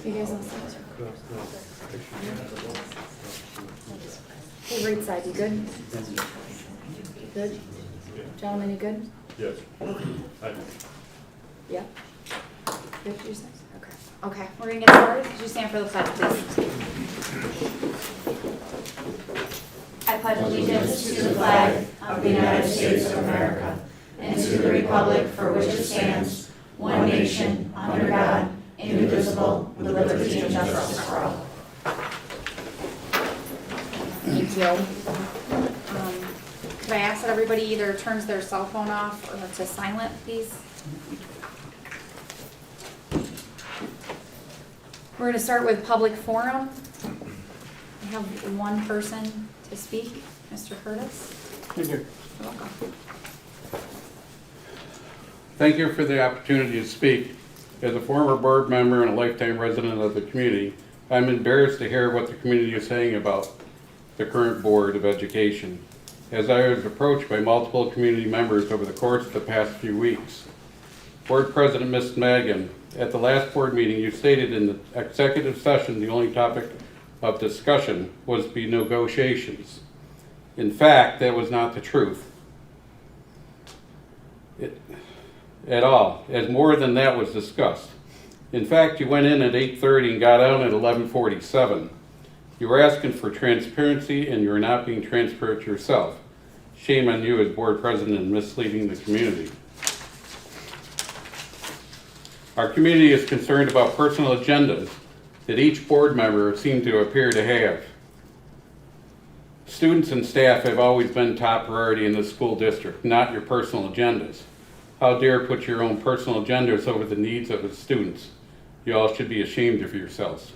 You guys all set? Hey, right side, you good? Good? Gentlemen, you good? Yes. Yeah? Good, you said? Okay. Okay, we're gonna get started. Could you stand for the pledge, please? I pledge allegiance to the flag of the United States of America and to the republic for which it stands, one nation, under God, indivisible, with liberty and justice for all. Thank you. Could I ask that everybody either turns their cell phone off or to silent, please? We're going to start with public forum. I have one person to speak, Mr. Curtis. Thank you. You're welcome. Thank you for the opportunity to speak. As a former board member and a lifetime resident of the community, I'm embarrassed to hear what the community is saying about the current Board of Education, as I was approached by multiple community members over the course of the past few weeks. Board President Ms. Madigan, at the last board meeting you stated in the executive session the only topic of discussion was to be negotiations. In fact, that was not the truth at all, as more than that was discussed. In fact, you went in at 8:30 and got out at 11:47. You were asking for transparency and you were not being transparent yourself. Shame on you as board president in misleading the community. Our community is concerned about personal agendas that each board member seems to appear to have. Students and staff have always been top priority in the school district, not your personal agendas. How dare put your own personal agendas over the needs of the students? You all should be ashamed of yourselves.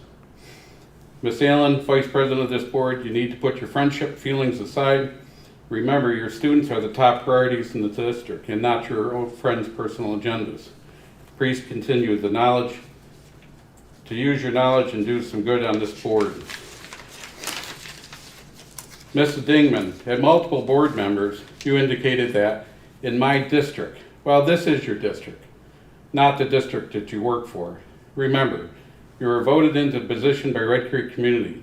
Ms. Allen, Vice President of this board, you need to put your friendship feelings aside. Remember, your students are the top priorities in the district and not your own friends' personal agendas. Please continue the knowledge, to use your knowledge and do some good on this board. Mrs. Dingman, at multiple board members, you indicated that in my district, well, this is your district, not the district that you work for. Remember, you were voted into position by Red Creek community.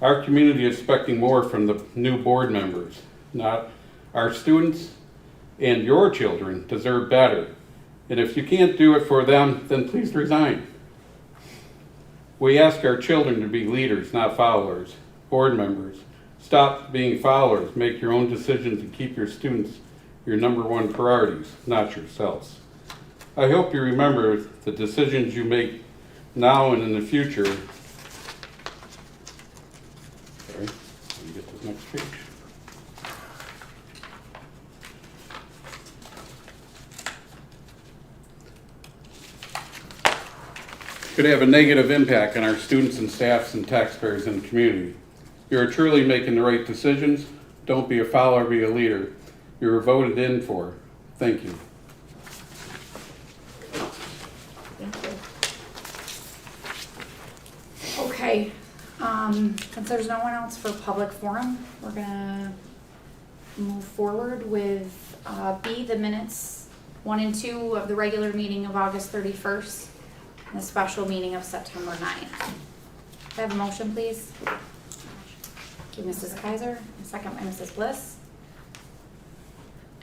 Our community is expecting more from the new board members. Not our students and your children deserve better. And if you can't do it for them, then please resign. We ask our children to be leaders, not followers. Board members, stop being followers. Make your own decisions and keep your students your number one priorities, not yourselves. I hope you remember the decisions you make now and in the future. Sorry, let me get to the next page. Could have a negative impact on our students and staffs and taxpayers in the community. You are truly making the right decisions. Don't be a follower, be a leader. You were voted in for. Thank you. Thank you. Okay, since there's no one else for public forum, we're gonna move forward with B, the minutes 1 and 2 of the regular meeting of August 31st and the special meeting of September 9th. Could I have a motion, please? Thank you, Mrs. Kaiser. A second by Mrs. Bliss.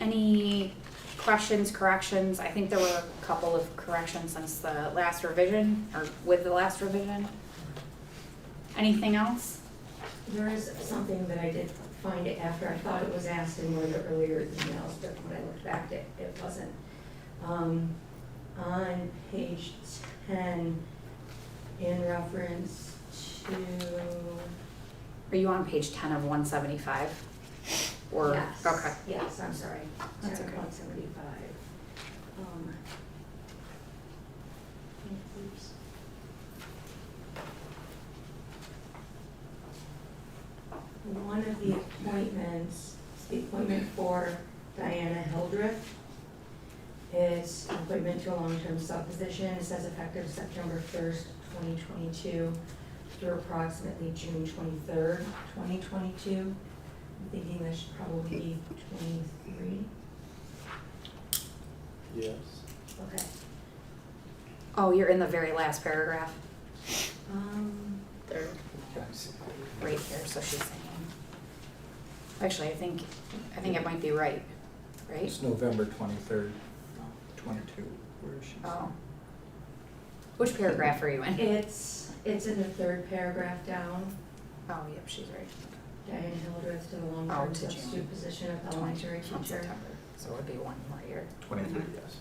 Any questions, corrections? I think there were a couple of corrections since the last revision, or with the last revision. Anything else? There is something that I did find it after I thought it was asked in one of the earlier emails, but when I looked back, it wasn't. On page 10, in reference to... Are you on page 10 of 175? Or, yes, okay. yes, I'm sorry. That's okay. 175. Oops. One of the appointments, the appointment for Diana Hildreth. It's an appointment to a long-term sub-position. It says effective September 1st, 2022 through approximately June 23rd, 2022. I'm thinking that should probably be 23. Yes. Okay. Oh, you're in the very last paragraph. Actually, I think it might be right, right? It's November 23rd, 22, where is she? Oh. Which paragraph are you in? It's in the third paragraph down. Oh, yep, she's right. Diana Hildreth to the Oh, long-term to June. substitute position of elementary From teacher. September, so it would be one more year. 23, yes.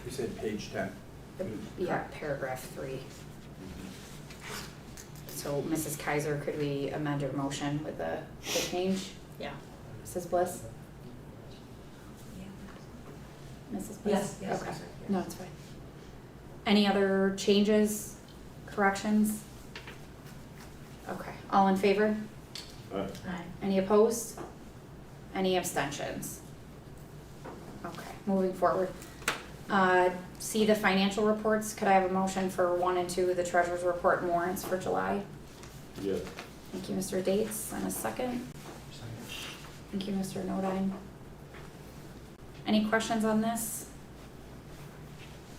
You said page 10. Yeah, paragraph 3. So Mrs. Kaiser, could we amend your motion with the change? Yeah. Mrs. Bliss? Mrs. Bliss? Yes, Okay. I'm sorry, yes. No, it's fine. Any other changes, corrections? Okay, all in favor? Aye. Any opposed? Any abstentions? Okay, moving forward. See the financial reports, could I have a motion for 1 and 2, the treasurer's report and warrants for July? Yes. Thank you, Mr. Dates, and a second. Thank you, Mr. Nodine. Any questions on this?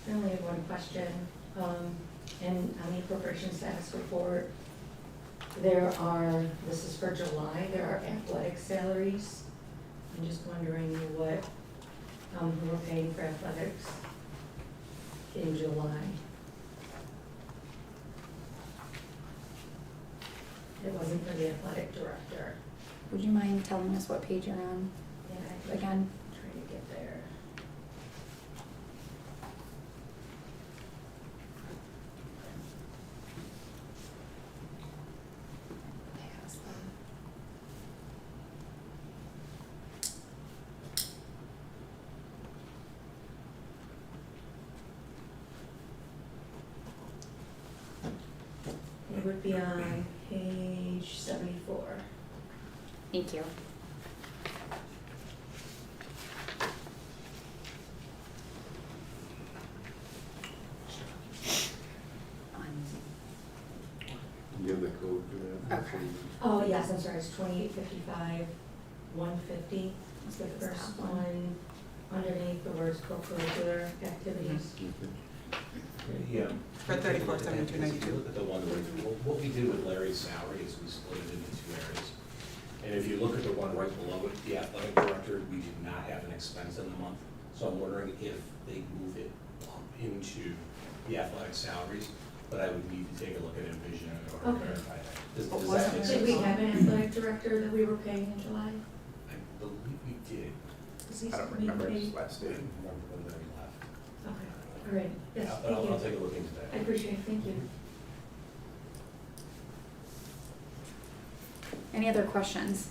I only have one question, and on the appropriation status report, this is for July, there are athletic salaries. I'm just wondering what, who we're paying for athletics in July. It wasn't for the athletic director. Would you mind telling us what page you're on Yeah, I can again? try to get there. It would be on page 74. Thank you. You have the code for that? Okay. Oh, yes, I'm sorry, it's 2855, 150. It's the It's first that one. one underneath the words co-curricular activities. Yeah. For 34,72.92. If you look at the one, what we did with Larry's salary is we split it into 2 areas. And if you look at the one right below it, the athletic director, we did not have an expense in the month. So I'm wondering if they move it up into the athletic salaries, but I would need to take a look at Envision in order to Okay. verify that. Does But that wasn't make it- sense? Did we have an athletic director that we were paying in July? I believe we did. I don't remember his last I name. don't remember when Larry left. Okay, all right, yes, Yeah, but thank I'll you. take a look into I that. appreciate it, thank you. Any other questions?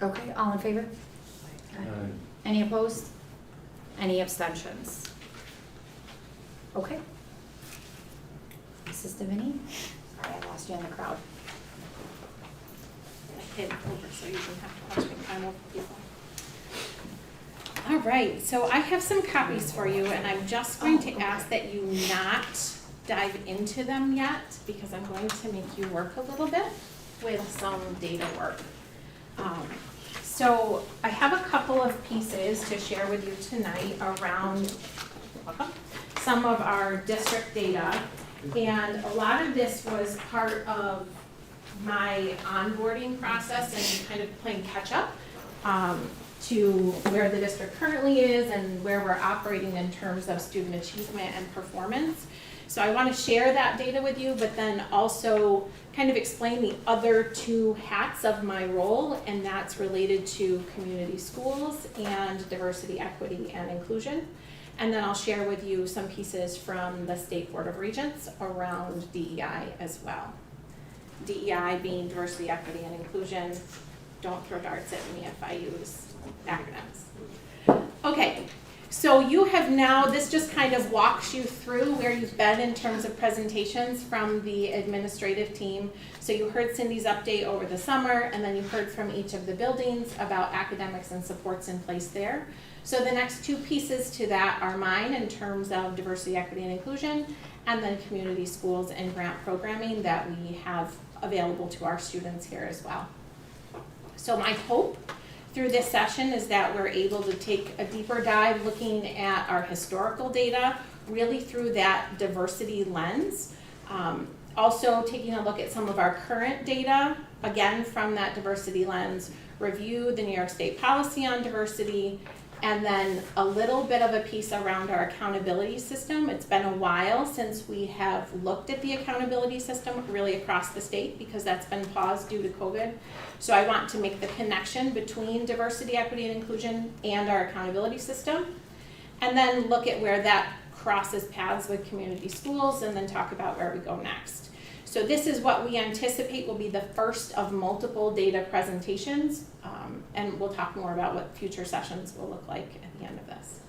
Okay, all in favor? Any opposed? Any abstentions? Okay. Mrs. Devaney? Sorry, I lost you in the crowd. Hit over so you can have to watch me climb over people. All right, so I have some copies for you, and I'm just going to ask that you not dive into them yet, because I'm going to make you work a little bit with some data work. So I have a couple of pieces to share with you tonight around some of our district data. And a lot of this was part of my onboarding process and kind of playing catch up to where the district currently is and where we're operating in terms of student achievement and performance. So I want to share that data with you, but then also kind of explain the other 2 hats of my role, and that's related to community schools and diversity, equity, and inclusion. And then I'll share with you some pieces from the State Board of Regents around DEI as well. DEI being diversity, equity, and inclusion. Don't throw darts at me if I use acronyms. Okay, so you have now, this just kind of walks you through where you've been in terms of presentations from the administrative team. So you heard Cindy's update over the summer, and then you heard from each of the buildings about academics and supports in place there. So the next 2 pieces to that are mine in terms of diversity, equity, and inclusion, and then community schools and grant programming that we have available to our students here as well. So my hope through this session is that we're able to take a deeper dive looking at our historical data really through that diversity lens. Also taking a look at some of our current data, again from that diversity lens, review the New York State policy on diversity, and then a little bit of a piece around our accountability system. It's been a while since we have looked at the accountability system really across the state because that's been paused due to COVID. So I want to make the connection between diversity, equity, and inclusion and our accountability system, and then look at where that crosses paths with community schools, and then talk about where we go next. So this is what we anticipate will be the first of multiple data presentations, and we'll talk more about what future sessions will look like at the end of this.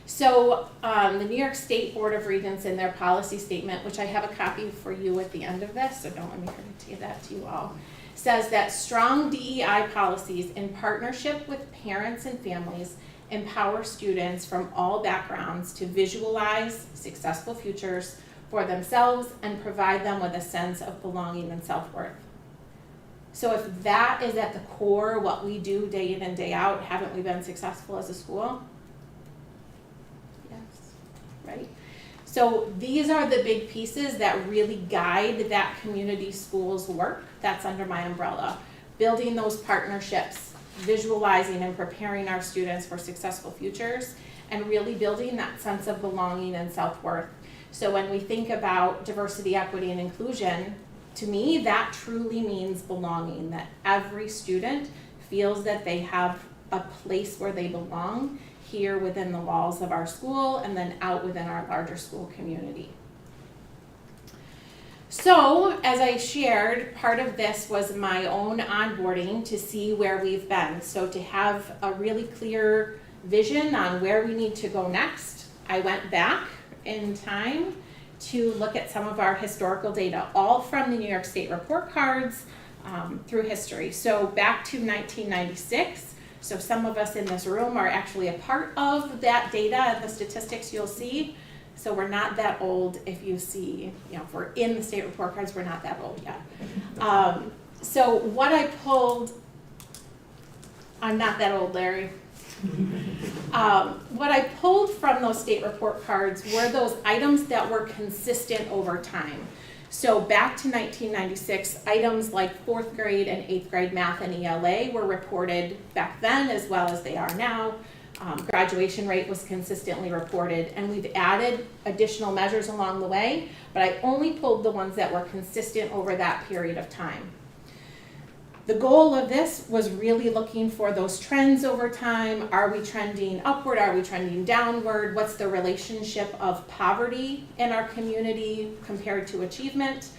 So the New York State Board of Regents in their policy statement, which I have a copy for you at the end of this, so don't let me forget to give that to you all, says that strong DEI policies in partnership with parents and families empower students from all backgrounds to visualize successful futures for themselves and provide them with a sense of belonging and self-worth. So if that is at the core what we do day in and day out, haven't we been successful as a school? Yes, right? So these are the big pieces that really guide that community schools work. That's under my umbrella. Building those partnerships, visualizing and preparing our students for successful futures, and really building that sense of belonging and self-worth. So when we think about diversity, equity, and inclusion, to me, that truly means belonging, that every student feels that they have a place where they belong here within the walls of our school and then out within our larger school community. So, as I shared, part of this was my own onboarding to see where we've been. So to have a really clear vision on where we need to go next, I went back in time to look at some of our historical data, all from the New York State report cards through history. So back to 1996, so some of us in this room are actually a part of that data and the statistics you'll see. So we're not that old if you see, if we're in the state report cards, we're not that old yet. So what I pulled, I'm not that old, Larry. What I pulled from those state report cards were those items that were consistent over time. So back to 1996, items like 4th grade and 8th grade math and ELA were reported back then as well as they are now. Graduation rate was consistently reported, and we've added additional measures along the way, but I only pulled the ones that were consistent over that period of time. The goal of this was really looking for those trends over time. Are we trending upward? Are we trending downward? What's the relationship of poverty in our community compared to achievement?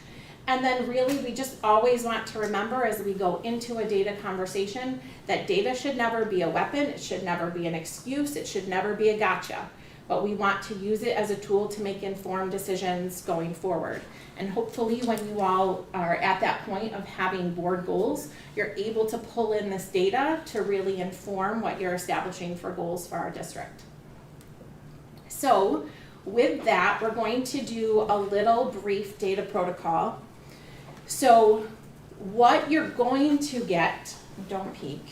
And then really we just always want to remember as we go into a data conversation that data should never be a weapon, it should never be an excuse, it should never be a gotcha. But we want to use it as a tool to make informed decisions going forward. And hopefully when you all are at that point of having board goals, you're able to pull in this data to really inform what you're establishing for goals for our district. So with that, we're going to do a little brief data protocol. So what you're going to get, don't peek,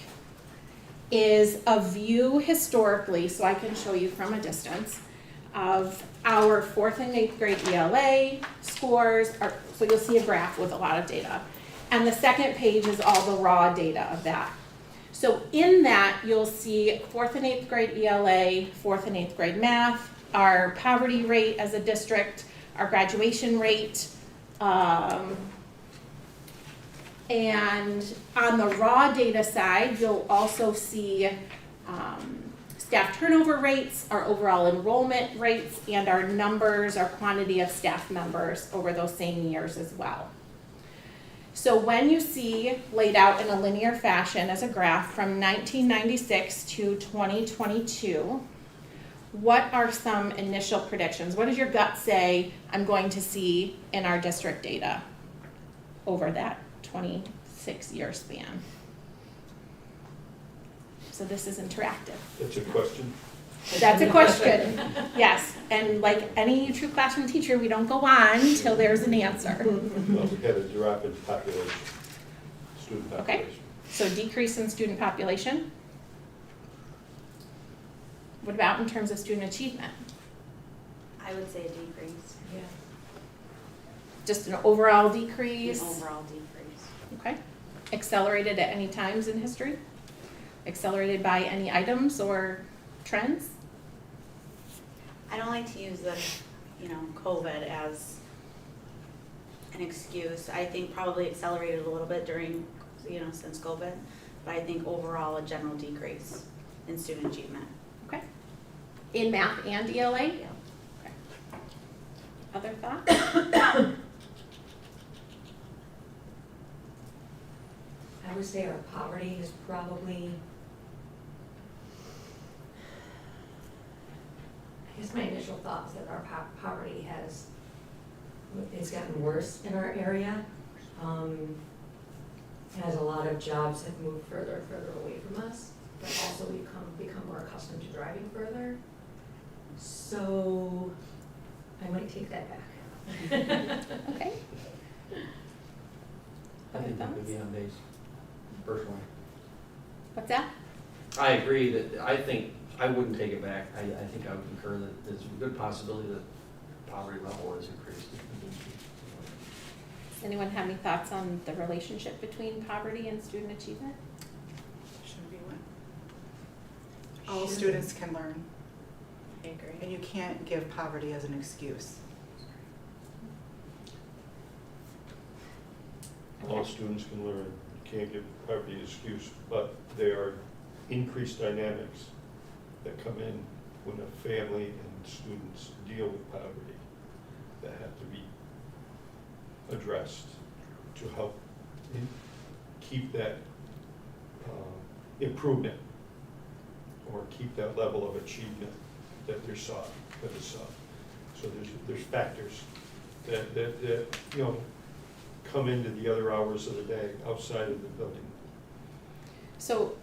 is a view historically, so I can show you from a distance, of our 4th and 8th grade ELA scores. So you'll see a graph with a lot of data. And the second page is all the raw data of that. So in that, you'll see 4th and 8th grade ELA, 4th and 8th grade math, our poverty rate as a district, our graduation rate, and on the raw data side, you'll also see staff turnover rates, our overall enrollment rates, and our numbers, our quantity of staff members over those same years as well. So when you see laid out in a linear fashion as a graph from 1996 to 2022, what are some initial predictions? What does your gut say I'm going to see in our district data over that 26-year span? So this is interactive. That's a question? That's a question, yes. And like any true classroom teacher, we don't go on till there's an answer. Well, we had a drop in population, student Okay. population. So decrease in student population. What about in terms of student achievement? I would say a decrease, Yeah. Just an overall an decrease? overall decrease. Okay. Accelerated at any times in history? Accelerated by any items or trends? I don't like to use the, COVID as an excuse. I think probably accelerated a little bit during, since COVID, but I think overall a general decrease in student achievement. Okay. In math and ELA? Yeah. Okay. Other thoughts? I would say our poverty is probably, I guess my initial thought is that our poverty it's gotten worse in our area. As a lot of jobs have moved further and further away from us, but also we've become more accustomed to driving further. So I might take that back. Okay. I Other think that thoughts? could be on base, personally. What's that? I agree that, I think, I wouldn't take it back. I think I would concur that there's a good possibility that poverty level has increased. Does anyone have any thoughts on the relationship between poverty and student achievement? Shouldn't be one. All students can learn, I agree. and you can't give poverty as an excuse. All students can learn, you can't give poverty an excuse, but there are increased dynamics that come in when a family and students deal with poverty that have to be addressed to help keep that improvement or keep that level of achievement that is sought. So there's factors that come into the other hours of the day outside of the building. So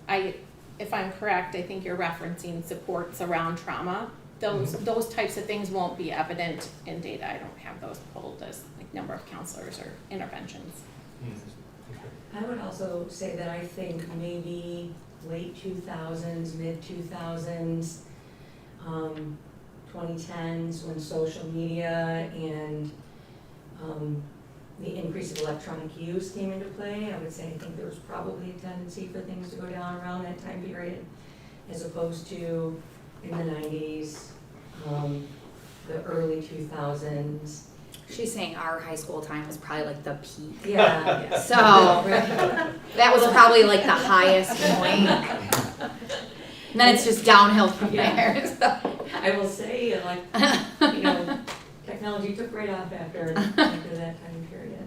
if I'm correct, I think you're referencing supports around trauma. Those types of things won't be evident in data. I don't have those pulled as like number of counselors or interventions. I would also say that I think maybe late 2000s, mid 2000s, 2010s, when social media and the increase of electronic use came into play, I would say I think there was probably a tendency for things to go down around that time period, as opposed to in the 90s, the early 2000s. She's saying our high school time was probably like the peak. Yeah. So Right. that was probably like the highest point. And then it's just downhill from there. So. I will say, technology took right off after that time period.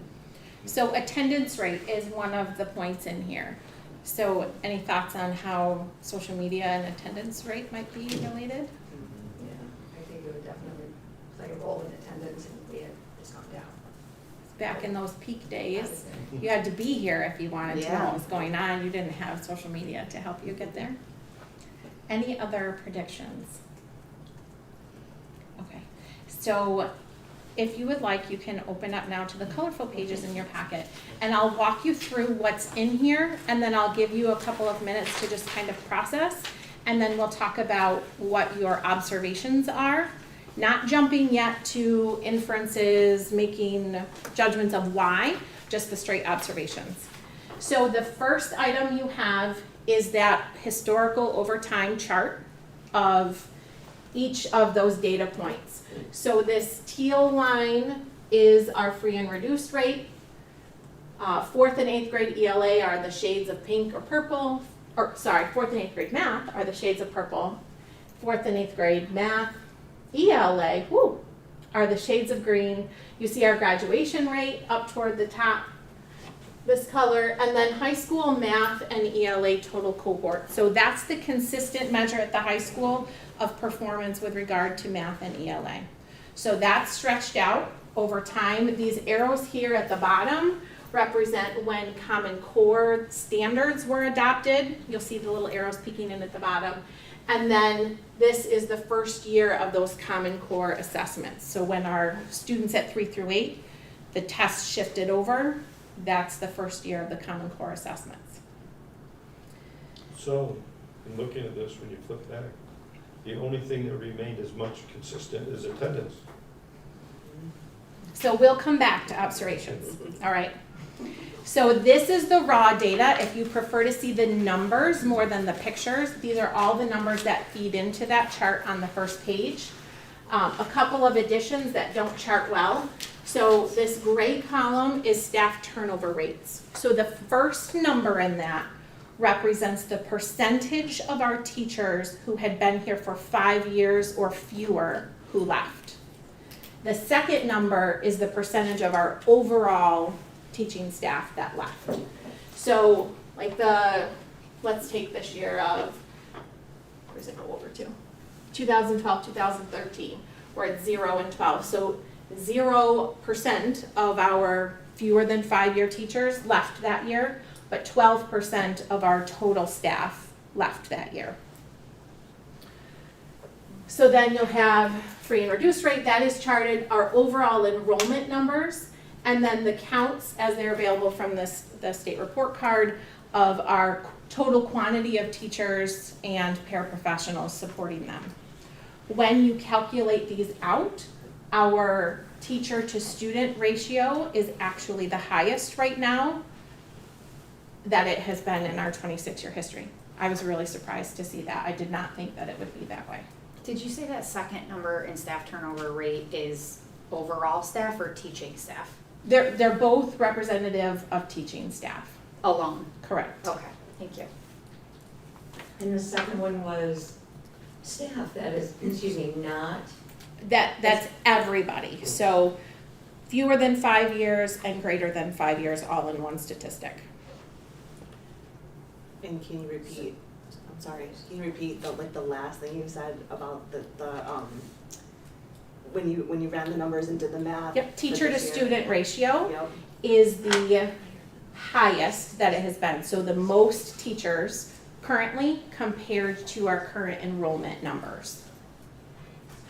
So attendance rate is one of the points in here. So any thoughts on how social media and attendance rate might be related? Yeah, I think it would definitely play a role in attendance and we had just gone down. Back in those peak days, you had to be here if you wanted to know what was going on. You didn't have social media to help you get there. Any other predictions? Okay, so if you would like, you can open up now to the colorful pages in your packet, and I'll walk you through what's in here, and then I'll give you a couple of minutes to just kind of process, and then we'll talk about what your observations are. Not jumping yet to inferences, making judgments of why, just the straight observations. So the first item you have is that historical over time chart of each of those data points. So this teal line is our free and reduced rate. 4th and 8th grade ELA are the shades of pink or purple, 4th and 8th grade math are the shades of purple. 4th and 8th grade math, ELA, are the shades of green. You see our graduation rate up toward the top, this color, and then high school math and ELA total cohort. So that's the consistent measure at the high school of performance with regard to math and ELA. So that's stretched out over time. These arrows here at the bottom represent when Common Core standards were adopted. You'll see the little arrows peeking in at the bottom. And then this is the first year of those Common Core assessments. So when our students at 3 through 8, the tests shifted over, that's the first year of the Common Core assessments. So, in looking at this, when you flip back, The only thing that remained as much consistent is attendance. So we'll come back to observations, all right? So this is the raw data. If you prefer to see the numbers more than the pictures, these are all the numbers that feed into that chart on the first page. A couple of additions that don't chart well. So this gray column is staff turnover rates. So the first number in that represents the percentage of our teachers who had been here for 5 years or fewer who left. The second number is the percentage of our overall teaching staff that left. So like let's take this year of, where does it go over to? 2012, 2013, we're at 0 and 12. So 0% of our fewer than 5-year teachers left that year, but 12% of our total staff left that year. So then you'll have free and reduced rate, that is charted, our overall enrollment numbers, and then the counts as they're available from the state report card of our total quantity of teachers and paraprofessionals supporting them. When you calculate these out, our teacher to student ratio is actually the highest right now that it has been in our 26-year history. I was really surprised to see that. I did not think that it would be that way. Did you say that second number in staff turnover rate is overall staff or teaching staff? They're both representative of teaching staff. Alone? Correct. Okay, thank you. And the second one was staff that is, not. That's everybody. So fewer than 5 years and greater than 5 years all in one statistic. And can you repeat, I'm sorry, can you repeat the last thing you said about the when you ran the numbers and did the math? Yep, teacher to this year? student ratio Yep. is the highest that it has been. So the most teachers currently compared to our current enrollment numbers.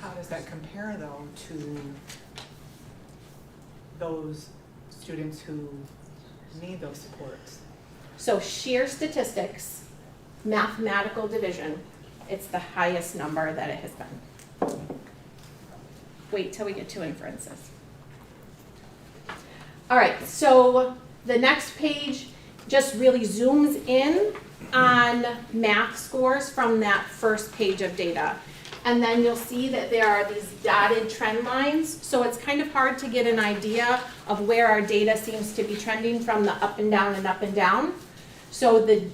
How does that compare though to those students who need those supports? So sheer statistics, mathematical division, it's the highest number that it has been. Wait till we get to inferences. All right, so the next page just really zooms in on math scores from that first page of data. And then you'll see that there are these dotted trend lines. So it's kind of hard to get an idea of where our data seems to be trending from the up and down and up and down. So the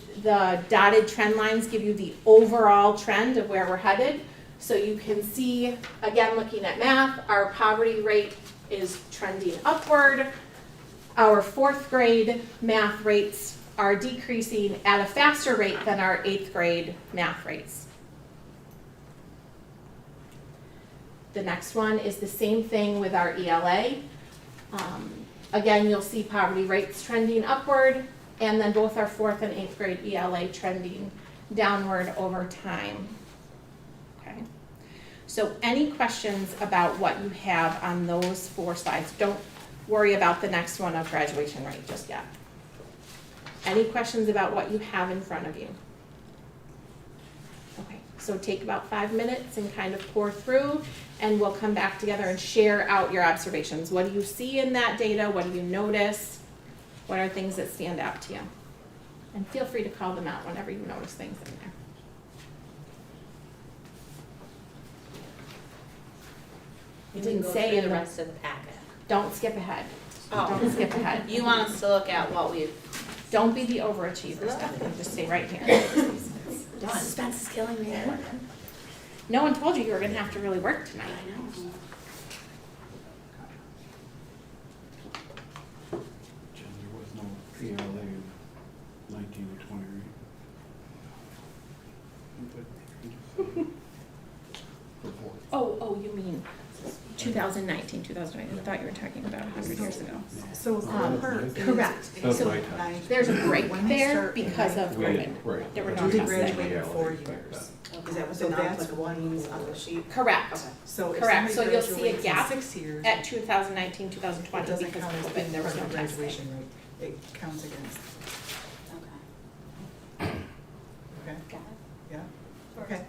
dotted trend lines give you the overall trend of where we're headed. So you can see, again, looking at math, our poverty rate is trending upward. Our 4th grade math rates are decreasing at a faster rate than our 8th grade math rates. The next one is the same thing with our ELA. Again, you'll see poverty rates trending upward, and then both our 4th and 8th grade ELA trending downward over time. Okay. So any questions about what you have on those 4 slides? Don't worry about the next one of graduation rate just yet. Any questions about what you have in front of you? Okay, so take about 5 minutes and kind of pour through, and we'll come back together and share out your observations. What do you see in that data? What do you notice? What are things that stand out to you? And feel free to call them out whenever you notice things in there. It didn't say in the the, rest of the packet. don't skip ahead. Oh. Don't skip ahead. You want us to look at what we've Don't be the overachiever, Stephanie, just stay right here. Suspense is killing me. No one told you you were gonna have to really work tonight. I know. Jen, there was no ELA in 19 or 20, right? Oh, you mean 2019, 2020, I thought you were talking about 100 years ago. So Correct. That's So my time. there's a break When they there start in because of We COVID. did, right. There were no Do they tests then. graduate in 4 years? Is that what the non-applicable means on the sheet? Correct. Okay. So if Correct. somebody So you'll see a graduates in gap 6 years, At 2019, it 2020 doesn't because count of as COVID, being there was part no of the testing. graduation rate. It counts against, Okay. okay? Got it? Yeah? Okay.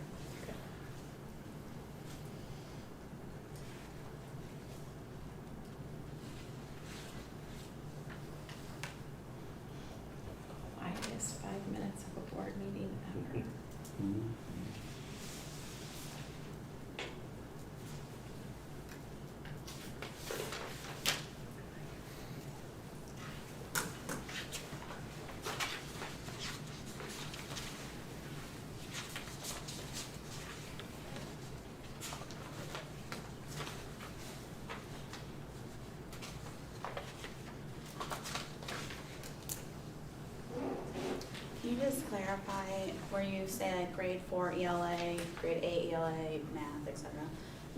where you say like grade 4 ELA, grade 8 ELA, math, etc.,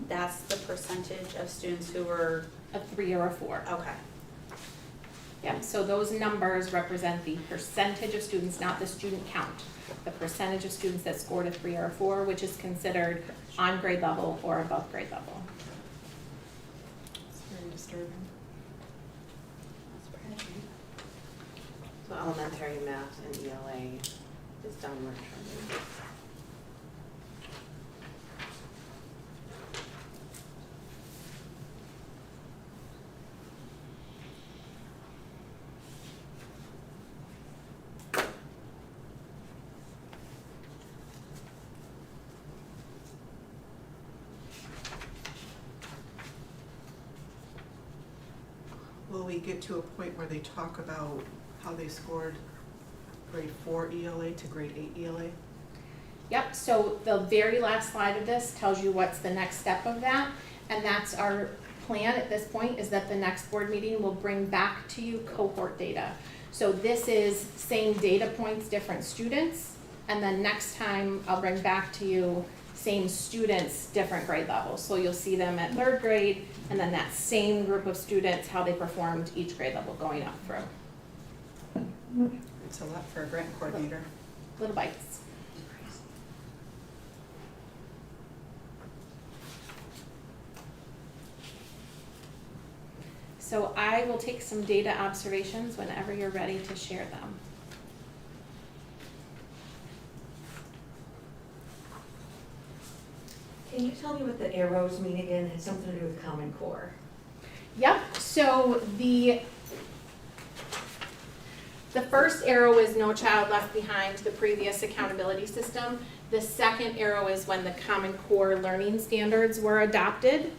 that's the percentage of students who were, A 3 or a 4. okay. Yeah, so those numbers represent the percentage of students, not the student count. The percentage of students that scored a 3 or a 4, which is considered on grade level or above grade level. It's very disturbing. So elementary math and ELA is downward trending. Will we get to a point where they talk about how they scored grade 4 ELA to grade 8 ELA? Yep, so the very last slide of this tells you what's the next step of that, and that's our plan at this point, is that the next board meeting will bring back to you cohort data. So this is same data points, different students, and then next time I'll bring back to you same students, different grade levels. So you'll see them at 3rd grade, and then that same group of students, how they performed each grade level going up through. It's a lot for a grant coordinator. Little bites. So I will take some data observations whenever you're ready to share them. Can you tell me what the arrows mean again? It has something to do with Common Core. Yep, so the first arrow is no child left behind, the previous accountability system. The second arrow is when the Common Core learning standards were adopted.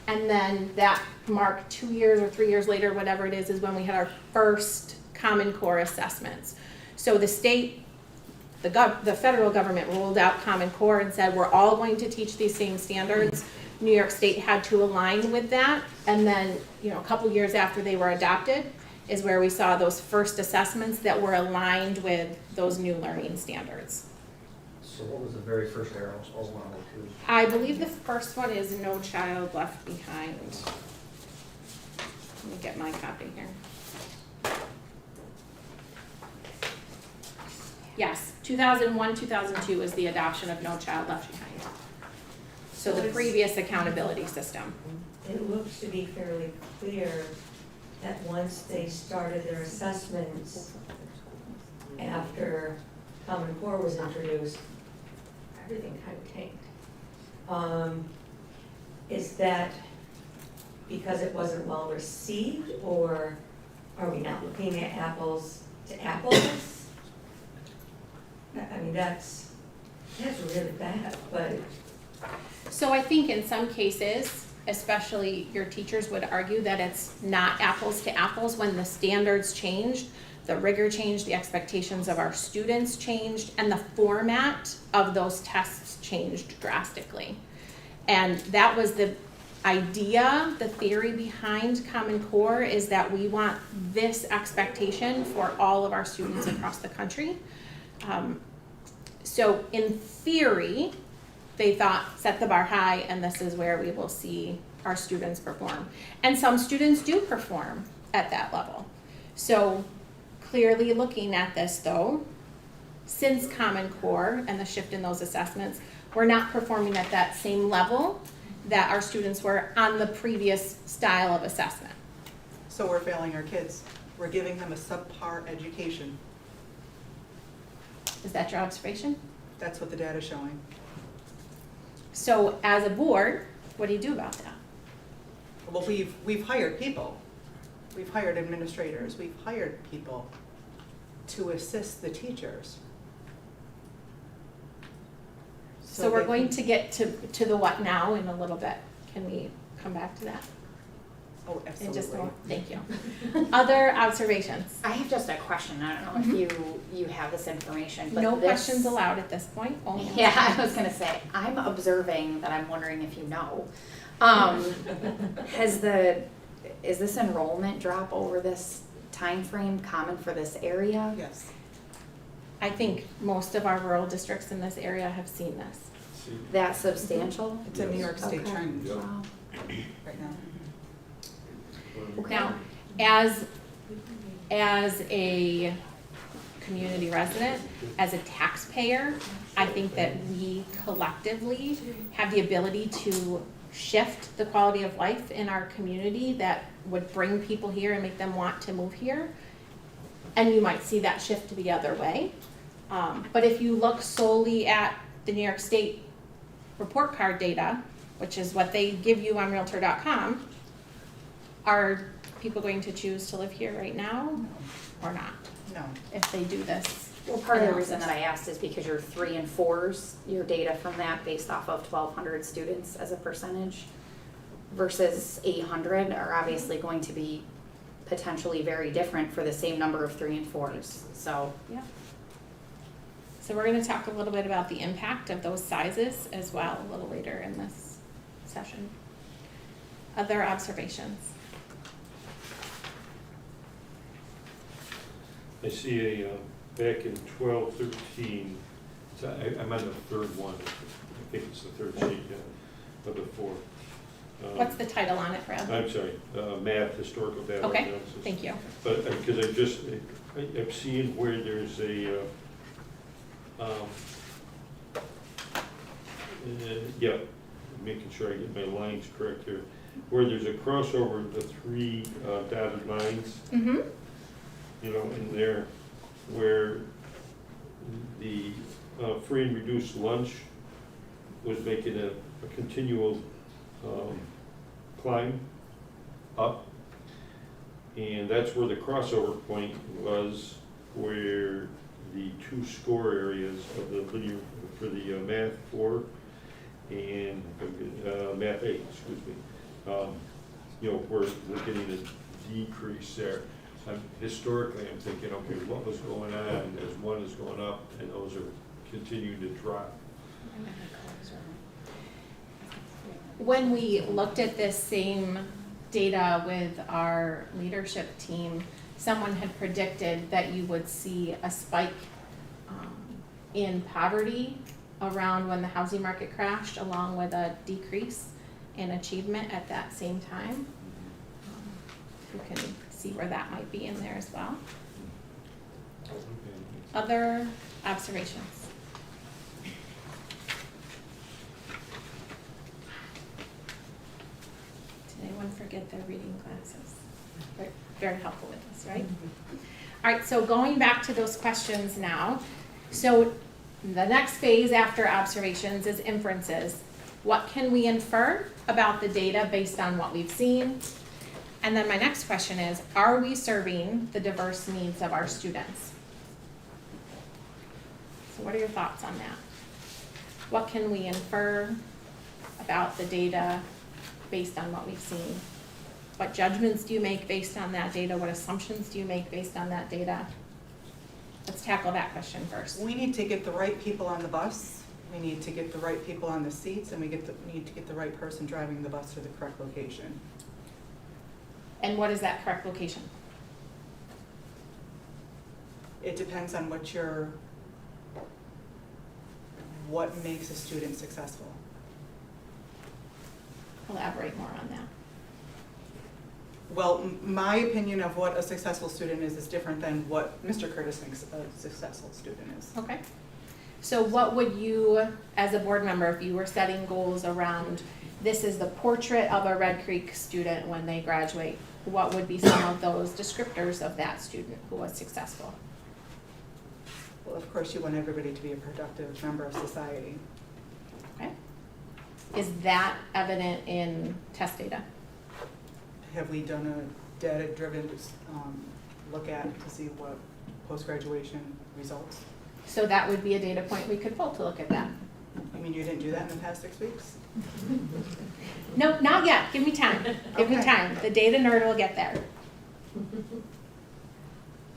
And then that mark 2 years or 3 years later, whatever it is when we had our first Common Core assessments. So the state, the federal government rolled out Common Core and said, we're all going to teach these same standards. New York State had to align with that. And then, a couple years after they were adopted is where we saw those first assessments that were aligned with those new learning standards. So what was the very first arrow? Oh, 1 or 2? I believe the first one is no child left behind. Let me get my copy here. Yes, 2001, 2002 is the adoption of no child left behind. So the previous accountability system. It looks to be fairly clear that once they started their assessments after Common Core was introduced, everything kind of tanked. Is that because it wasn't well received, or are we not looking at apples to apples? I mean, that's really bad, but. So I think in some cases, especially your teachers would argue that it's not apples to apples when the standards changed, the rigor changed, the expectations of our students changed, and the format of those tests changed drastically. And that was the idea, the theory behind Common Core, is that we want this expectation for all of our students across the country. So in theory, they thought, set the bar high, and this is where we will see our students perform. And some students do perform at that level. So clearly looking at this though, since Common Core and the shift in those assessments, we're not performing at that same level that our students were on the previous style of assessment. So we're failing our kids. We're giving them a subpar education. Is that your observation? That's what the data's showing. So as a board, what do you do about that? Well, we've hired people. We've hired administrators. We've hired people to assist the teachers. So we're they going can- to get to the what now in a little bit. Can we come back to that? Oh, In just a absolutely. moment. Thank you. Other observations? I have just a question. I don't know if you have this information, but No this- questions allowed at this point. Only Yeah, I was gonna say, I'm observing that I'm wondering if you know. Is this enrollment drop over this time frame common for this area? Yes. I think most of our rural districts in this area have seen this. See, That substantial? It's a New York State Okay. trend Wow. right now. Okay. Now, as a community resident, as a taxpayer, I think that we collectively have the ability to shift the quality of life in our community that would bring people here and make them want to move here. And you might see that shift the other way. But if you look solely at the New York State report card data, which is what they give you on Realtor.com, are people going to choose to live here right now or not No. if they do this? Well, part of the reason that I asked is because your 3 and 4s, your data from that based off of 1,200 students as a percentage versus 800 are obviously going to be potentially very different for the same number of 3 and 4s. So, Yeah. So we're gonna talk a little bit about the impact of those sizes as well a little later in this session. Other observations? I see back in 12-13, I'm on the third one, I think it's the third sheet of the 4. What's the title on it, Brad? I'm sorry, math, historical data Okay, analysis. thank you. But, because I'm seeing where there's a, yeah, making sure I get my lines correct here, where there's a crossover of the 3 dotted lines, Mm-hmm. you know, in there, where the free and reduced lunch was making a continual climb up. And that's where the crossover point was, where the 2 score areas of the linear, for the math 4 and math 8, excuse me. You know, we're getting a decrease there. Historically, I'm thinking, okay, what was going on as one is going up and those are continuing to drop? When we looked at this same data with our leadership team, someone had predicted that you would see a spike in poverty around when the housing market crashed, along with a decrease in achievement at that same time. You can see where that might be in there as well. Other observations? Did anyone forget their reading glasses? Very helpful with this, right? All right, so going back to those questions now. So the next phase after observations is inferences. What can we infer about the data based on what we've seen? And then my next question is, are we serving the diverse needs of our students? So what are your thoughts on that? What can we infer about the data based on what we've seen? What judgments do you make based on that data? What assumptions do you make based on that data? Let's tackle that question first. We need to get the right people on the bus, we need to get the right people on the seats, and we need to get the right person driving the bus to the correct location. And what is that correct location? It depends on what makes a student successful. Elaborate more on that. Well, my opinion of what a successful student is different than what Mr. Curtis thinks a successful student is. Okay. So what would you, as a board member, if you were setting goals around, this is the portrait of a Red Creek student when they graduate, what would be some of those descriptors of that student who was successful? Well, of course, you want everybody to be a productive member of society. Okay. Is that evident in test data? Have we done a data-driven look at to see what post-graduation results? So that would be a data point we could pull to look at that. You mean you didn't do that in the past 6 weeks? No, not yet. Give me time. Give me Okay. time. The data nerd will get there.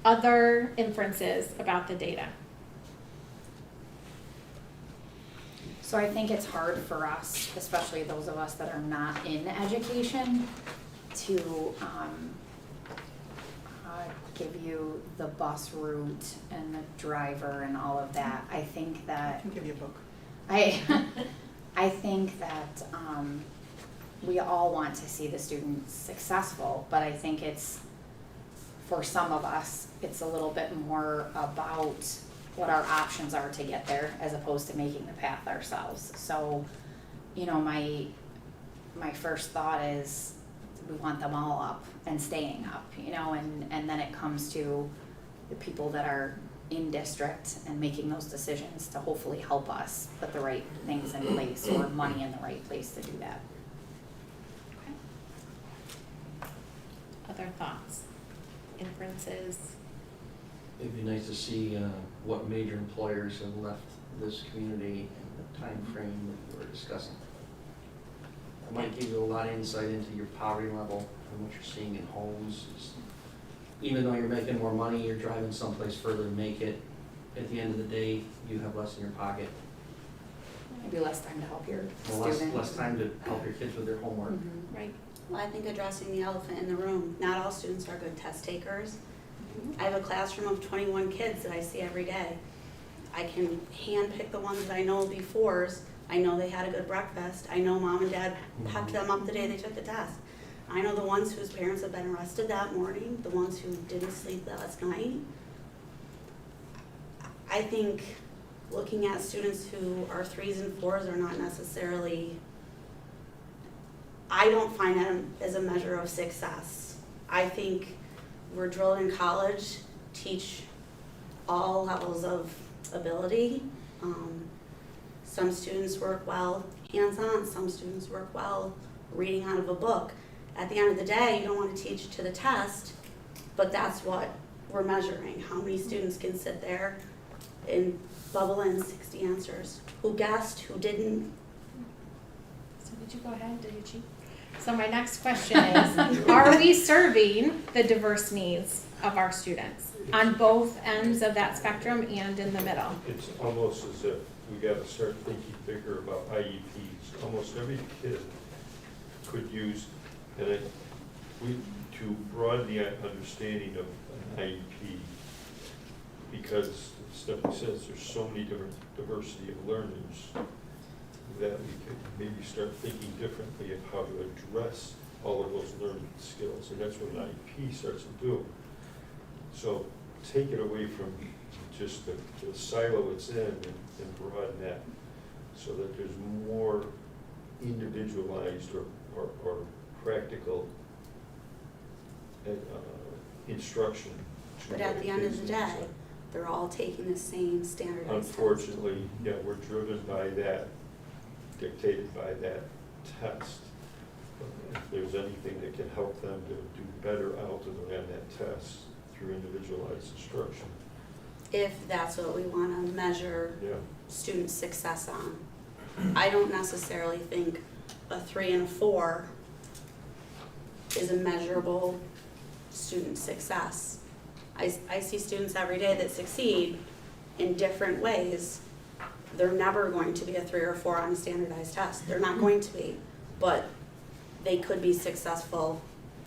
Other inferences about the data. So I think it's hard for us, especially those of us that are not in education, to give you the bus route and the driver and all of that. I think I that can give you a book. I think that we all want to see the students successful, but I think it's, for some of us, it's a little bit more about what our options are to get there as opposed to making the path ourselves. So, you know, my first thought is we want them all up and staying up, you know, and then it comes to the people that are in district and making those decisions to hopefully help us put the right things in place or money in the right place to do that. Other thoughts? Inferences? It'd be nice to see what major employers have left this community and the time frame that you were discussing. It might give you a lot of insight into your poverty level and what you're seeing in homes. Even though you're making more money, you're driving someplace further to make it. At the end of the day, you have less in your pocket. Maybe less time to help your Well, student. less time to help your kids with their homework. Mhm. Right. Well, I think addressing the elephant in the room, not all students are good test takers. I have a classroom of 21 kids that I see every day. I can hand pick the ones that I know will be fours. I know they had a good breakfast. I know mom and dad pepped them up the day they took the test. I know the ones whose parents have been arrested that morning, the ones who didn't sleep last night. I think looking at students who are 3s and 4s are not necessarily, I don't find that as a measure of success. I think we're drilled in college, teach all levels of ability. Some students work well hands-on, some students work well reading out of a book. At the end of the day, you don't want to teach to the test, but that's what we're measuring. How many students can sit there and bubble in 60 answers? Who guessed, who didn't? So did you go ahead, did you? So my next question is, are we serving the diverse needs of our students on both ends of that spectrum and in the middle? It's almost as if we gotta start thinking bigger about IEPs. Almost every kid could use, to broaden the understanding of an IEP, because Stephanie says there's so many different diversity of learners that we could maybe start thinking differently of how to address all of those learning skills, and that's what an IEP starts to do. So take it away from just the silo it's in and broaden that, so that there's more individualized or practical instruction. But at the end of the day, they're all taking the same standardized test. Unfortunately, yeah, we're driven by that, dictated by that test. But if there's anything that can help them to do better out of that test through individualized instruction, If that's what we want to measure yeah. student success on. I don't necessarily think a 3 and a 4 is a measurable student success. I see students every day that succeed in different ways. They're never going to be a 3 or 4 on a standardized test. They're not going to be, but they could be successful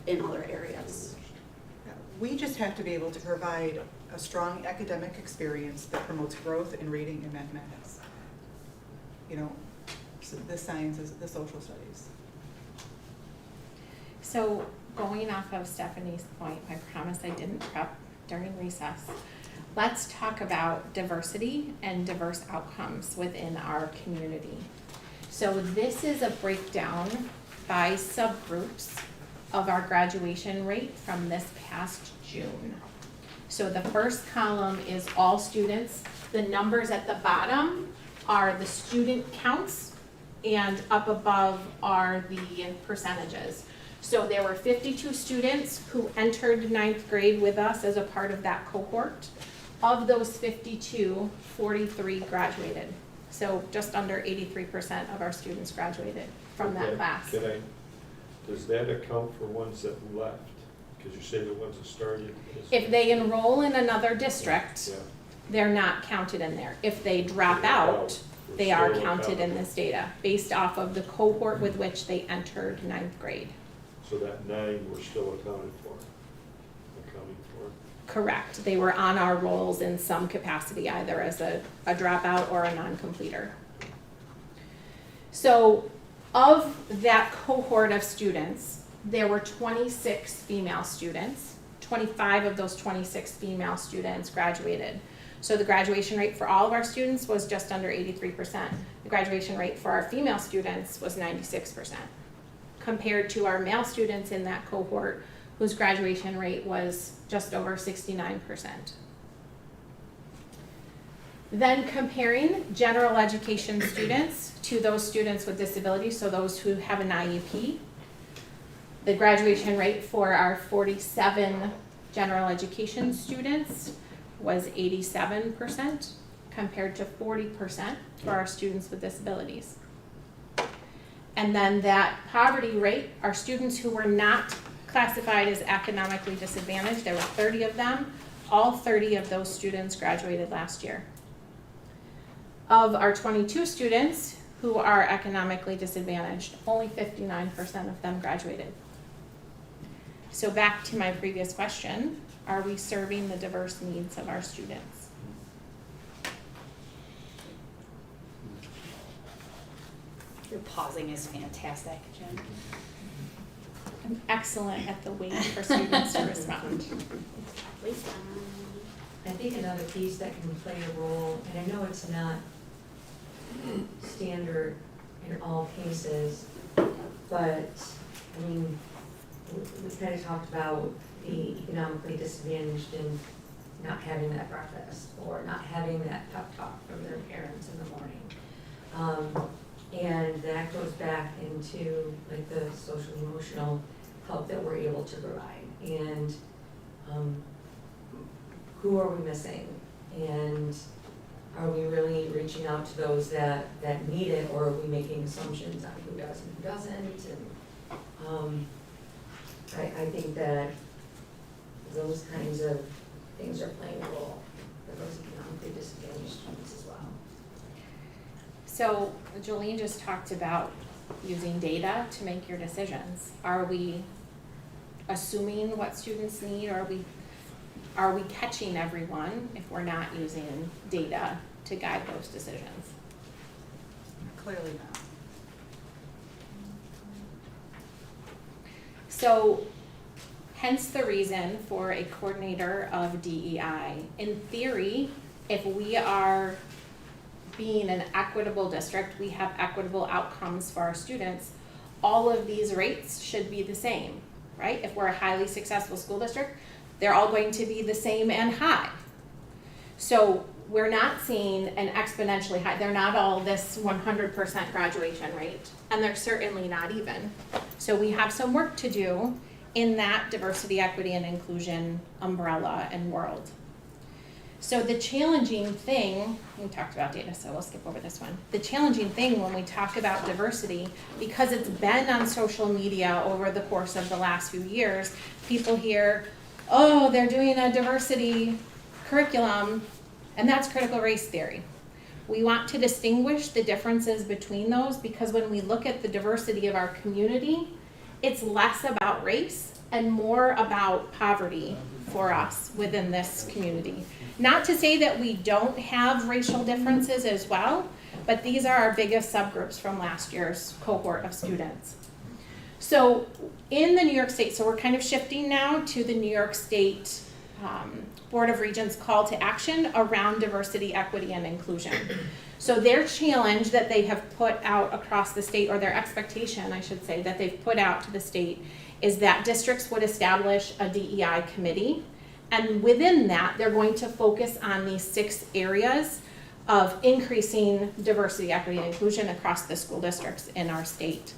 in other areas. We just have to be able to provide a strong academic experience that promotes growth in reading and mathematics. You know, the sciences, the social studies. So going off of Stephanie's point, I promise I didn't prep during recess. Let's talk about diversity and diverse outcomes within our community. So this is a breakdown by subgroups of our graduation rate from this past June. So the first column is all students. The numbers at the bottom are the student counts, and up above are the percentages. So there were 52 students who entered 9th grade with us as a part of that cohort. Of those 52, 43 graduated. So just under 83% of our students graduated from that class. Does that account for ones that left? Because you say the ones that started. If they enroll in another district, Yeah. they're not counted in there. If they drop out, they are counted in this data based off of the cohort with which they entered 9th grade. So that 9 we're still accounting for. Correct. They were on our rolls in some capacity, either as a dropout or a non-completer. So of that cohort of students, there were 26 female students. 25 of those 26 female students graduated. So the graduation rate for all of our students was just under 83%. The graduation rate for our female students was 96%, compared to our male students in that cohort, whose graduation rate was just over 69%. Then comparing general education students to those students with disabilities, so those who have an IEP, the graduation rate for our 47 general education students was 87%, compared to 40% for our students with disabilities. And then that poverty rate, our students who were not classified as economically disadvantaged, there were 30 of them, all 30 of those students graduated last year. Of our 22 students who are economically disadvantaged, only 59% of them graduated. So back to my previous question, are we serving the diverse needs of our students? Your pausing is fantastic, Jen. I'm excellent at the waiting for students to respond. I think another piece that can play a role, and I know it's not standard in all cases, but, I mean, we kind of talked about the economically disadvantaged and not having that breakfast, or not having that pep talk from their parents in the morning. And that goes back into like the social emotional help that we're able to provide. And who are we missing? And are we really reaching out to those that need it, or are we making assumptions on who does and who doesn't? And I think that those kinds of things are playing a role for those economically disadvantaged students as well. So Jolene just talked about using data to make your decisions. Are we assuming what students need, or are we catching everyone if we're not using data to guide those decisions? Clearly not. So hence the reason for a coordinator of DEI. In theory, if we are being an equitable district, we have equitable outcomes for our students, all of these rates should be the same, right? If we're a highly successful school district, they're all going to be the same and high. So we're not seeing an exponentially high, they're not all this 100% graduation rate, and they're certainly not even. So we have some work to do in that diversity, equity, and inclusion umbrella and world. So the challenging thing, we talked about data, so we'll skip over this one. The challenging thing when we talk about diversity, because it's been on social media over the course of the last few years, people hear, oh, they're doing a diversity curriculum, and that's critical race theory. We want to distinguish the differences between those, because when we look at the diversity of our community, it's less about race and more about poverty for us within this community. Not to say that we don't have racial differences as well, but these are our biggest subgroups from last year's cohort of students. So in the New York State, so we're kind of shifting now to the New York State Board of Regents call to action around diversity, equity, and inclusion. So their challenge that they have put out across the state, or their expectation, I should say, that they've put out to the state, is that districts would establish a DEI committee. And within that, they're going to focus on these 6 areas of increasing diversity, equity, and inclusion across the school districts in our state.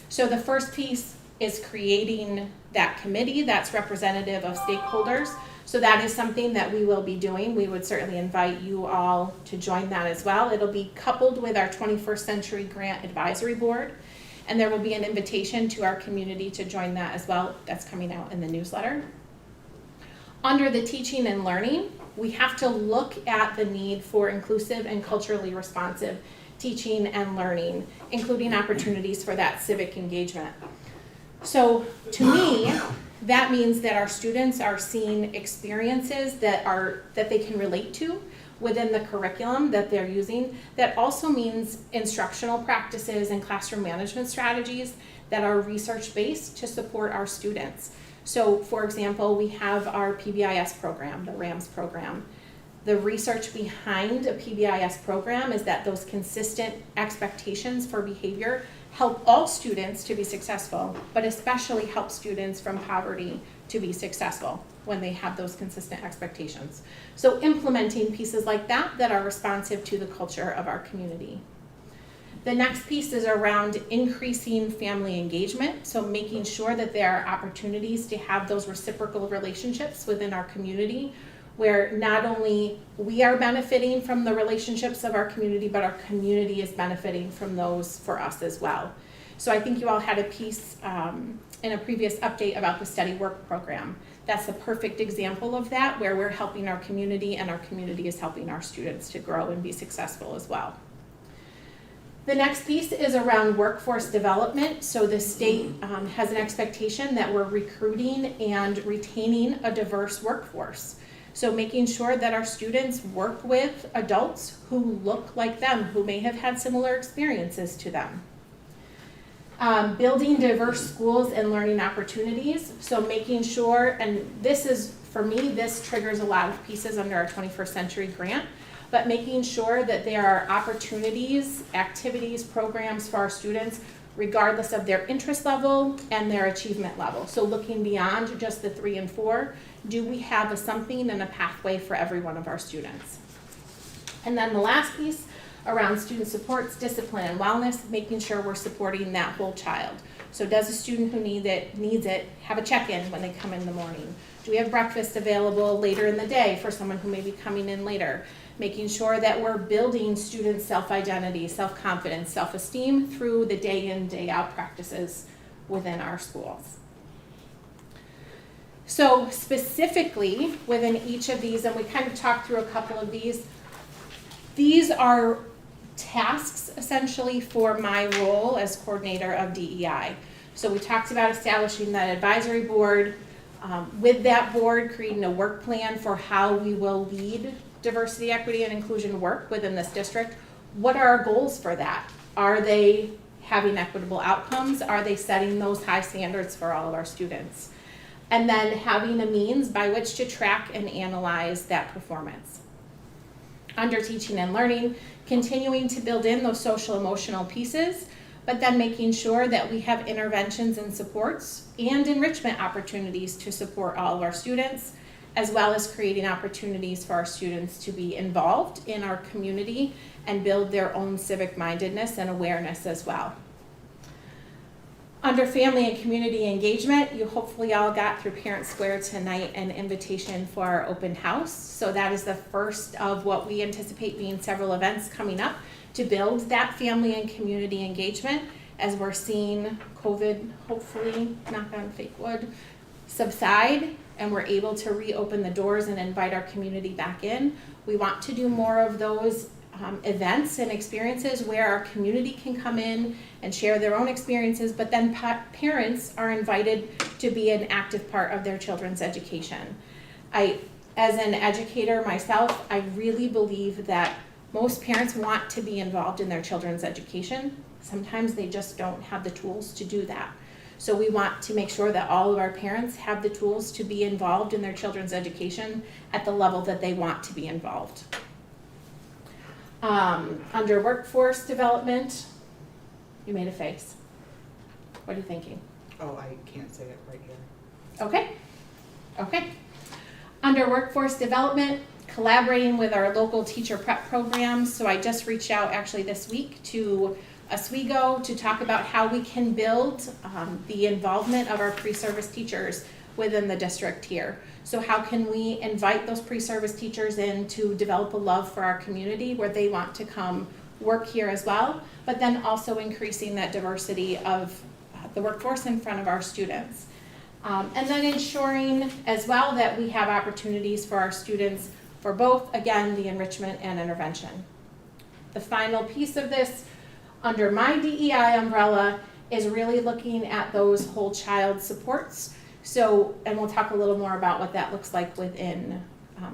So the first piece is creating that committee that's representative of stakeholders. So that is something that we will be doing. We would certainly invite you all to join that as well. It'll be coupled with our 21st Century Grant Advisory Board, and there will be an invitation to our community to join that as well. That's coming out in the newsletter. Under the teaching and learning, we have to look at the need for inclusive and culturally responsive teaching and learning, including opportunities for that civic engagement. So to me, That means that our students are seeing experiences that they can relate to within the curriculum that they're using. That also means instructional practices and classroom management strategies that are research-based to support our students. So, for example, we have our PBIS program, the RAMS program. The research behind a PBIS program is that those consistent expectations for behavior help all students to be successful, but especially help students from poverty to be successful when they have those consistent expectations. So implementing pieces like that that are responsive to the culture of our community. The next piece is around increasing family engagement, so making sure that there are opportunities to have those reciprocal relationships within our community, where not only we are benefiting from the relationships of our community, but our community is benefiting from those for us as well. So I think you all had a piece in a previous update about the Steady Work program. That's a perfect example of that, where we're helping our community and our community is helping our students to grow and be successful as well. The next piece is around workforce development. So the state has an expectation that we're recruiting and retaining a diverse workforce. So making sure that our students work with adults who look like them, who may have had similar experiences to them. Building diverse schools and learning opportunities. So making sure, and this is, for me, this triggers a lot of pieces under our 21st Century Grant, but making sure that there are opportunities, activities, programs for our students regardless of their interest level and their achievement level. So looking beyond just the 3 and 4, do we have a something and a pathway for every one of our students? And then the last piece around student supports, discipline, and wellness, making sure we're supporting that whole child. So does a student who needs it have a check-in when they come in the morning? Do we have breakfast available later in the day for someone who may be coming in later? Making sure that we're building students' self-identity, self-confidence, self-esteem through the day in, day out practices within our schools. So specifically within each of these, and we kind of talked through a couple of these are tasks essentially for my role as coordinator of DEI. So we talked about establishing that advisory board, with that board creating a work plan for how we will lead diversity, equity, and inclusion work within this district. What are our goals for that? Are they having equitable outcomes? Are they setting those high standards for all of our students? And then having a means by which to track and analyze that performance. Under teaching and learning, continuing to build in those social emotional pieces, but then making sure that we have interventions and supports and enrichment opportunities to support all of our students, as well as creating opportunities for our students to be involved in our community and build their own civic mindedness and awareness as well. Under family and community engagement, you hopefully all got through Parent Square tonight an invitation for our open house. So that is the first of what we anticipate being several events coming up to build that family and community engagement as we're seeing COVID, hopefully, knock on fake wood, subside, and we're able to reopen the doors and invite our community back in. We want to do more of those events and experiences where our community can come in and share their own experiences, but then parents are invited to be an active part of their children's education. As an educator myself, I really believe that most parents want to be involved in their children's education. Sometimes they just don't have the tools to do that. So we want to make sure that all of our parents have the tools to be involved in their children's education at the level that they want to be involved. Under workforce development, you made a face. What are you thinking? Oh, I can't say it right here. Okay. Under workforce development, collaborating with our local teacher prep programs. So I just reached out actually this week to Oswego to talk about how we can build the involvement of our pre-service teachers within the district here. So how can we invite those pre-service teachers in to develop a love for our community where they want to come work here as well, but then also increasing that diversity of the workforce in front of our students. And then ensuring as well that we have opportunities for our students for both, again, the enrichment and intervention. The final piece of this under my DEI umbrella is really looking at those whole child supports. So, and we'll talk a little more about what that looks like within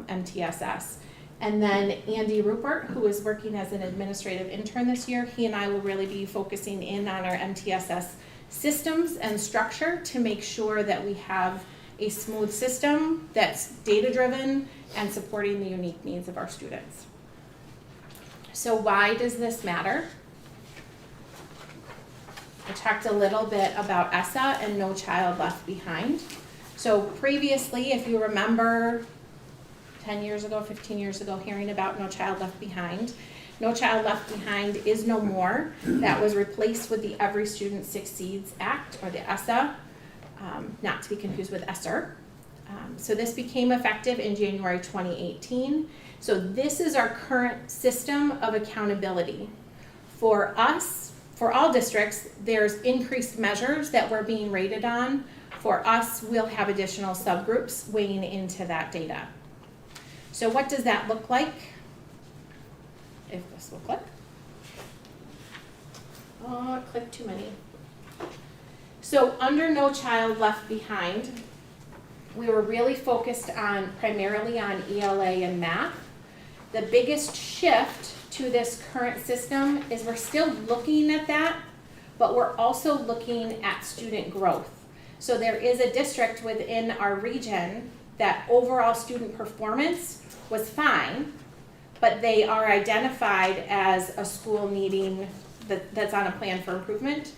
MTSS. And then Andy Rupert, who is working as an administrative intern this year, he and I will really be focusing in on our MTSS systems and structure to make sure that we have a smooth system that's data-driven and supporting the unique needs of our students. So why does this matter? I talked a little bit about ESSA and No Child Left Behind. So previously, if you remember 10 years ago, 15 years ago, hearing about No Child Left Behind, No Child Left Behind is no more. That was replaced with the Every Student Succeeds Act, or the ESSA, not to be confused with ESSER. So this became effective in January 2018. So this is our current system of accountability. For us, for all districts, there's increased measures that we're being rated on. For us, we'll have additional subgroups weighing into that data. So what does that look like? If this will click. Oh, it clicked too many. So under No Child Left Behind, we were really focused on primarily on ELA and math. The biggest shift to this current system is we're still looking at that, but we're also looking at student growth. So there is a district within our region that overall student performance was fine, but they are identified as a school needing that's on a plan for improvement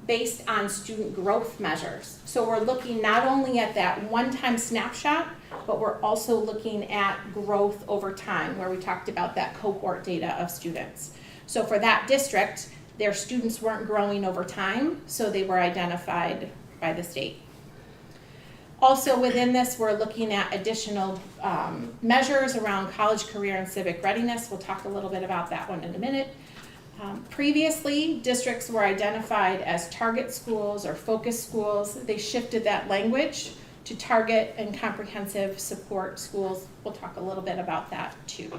based on student growth measures. So we're looking not only at that one-time snapshot, but we're also looking at growth over time, where we talked about that cohort data of students. So for that district, their students weren't growing over time, so they were identified by the state. Also within this, we're looking at additional measures around college, career, and civic readiness. We'll talk a little bit about that one in a minute. Previously, districts were identified as target schools or focus schools. They shifted that language to target and comprehensive support schools. We'll talk a little bit about that too.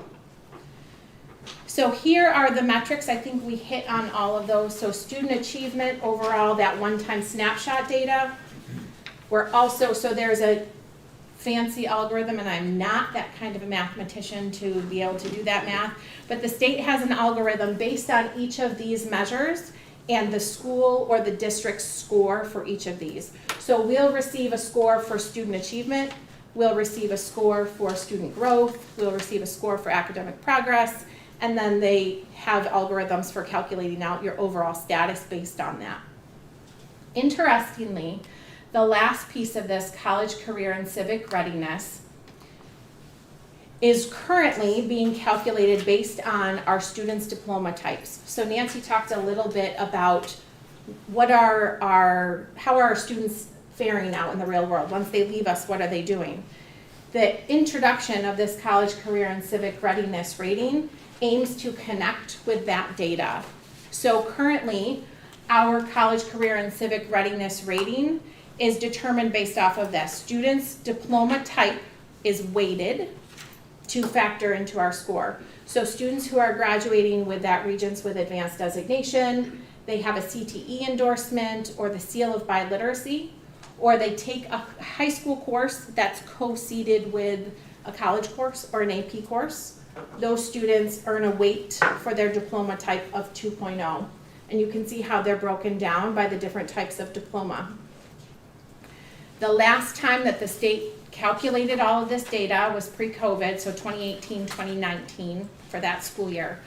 So here are the metrics. I think we hit on all of those. So student achievement overall, that one-time snapshot data. We're also, so there's a fancy algorithm, and I'm not that kind of a mathematician to be able to do that math, but the state has an algorithm based on each of these measures and the school or the district's score for each of these. So we'll receive a score for student achievement, we'll receive a score for student growth, we'll receive a score for academic progress, and then they have algorithms for calculating out your overall status based on that. Interestingly, the last piece of this, college, career, and civic readiness, is currently being calculated based on our students' diploma types. So Nancy talked a little bit about how are our students faring out in the real world. Once they leave us, what are they doing? The introduction of this college, career, and civic readiness rating aims to connect with that data. So currently, our college, career, and civic readiness rating is determined based off of that. Students' diploma type is weighted to factor into our score. So students who are graduating with that Regents with Advanced designation, they have a CTE endorsement or the seal of biliteracy, or they take a high school course that's co-seated with a college course or an AP course. Those students earn a weight for their diploma type of 2.0. And you can see how they're broken down by the different types of diploma. The last time that the state calculated all of this data was pre-COVID, so 2018, 2019 for that school year.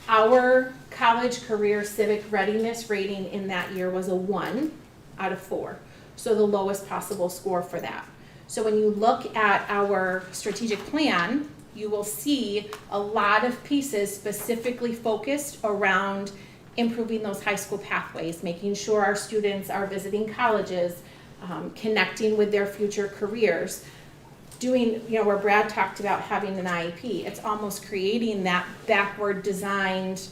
Our college, career, civic readiness rating in that year was a 1 out of 4. So the lowest possible score for that. So when you look at our strategic plan, you will see a lot of pieces specifically focused around improving those high school pathways, making sure our students are visiting colleges, connecting with their future careers, doing, where Brad talked about having an IEP, it's almost creating that backward designed,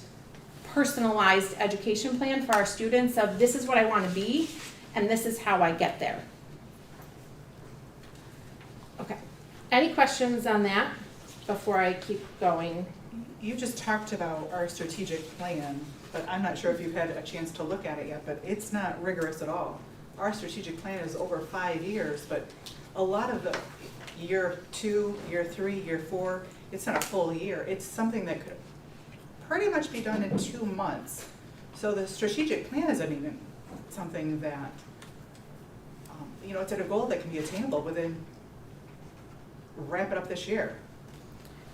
personalized education plan for our students of this is what I want to be, and this is how I get there. Okay, any questions on that before I keep going? You just talked about our strategic plan, but I'm not sure if you've had a chance to look at it yet, but it's not rigorous at all. our strategic plan is over 5 years, but a lot of the year 2, year 3, year 4, it's not a full year. It's something that could pretty much be done in 2 months. So the strategic plan isn't even something that, it's at a goal that can be attainable within, wrap it up this year.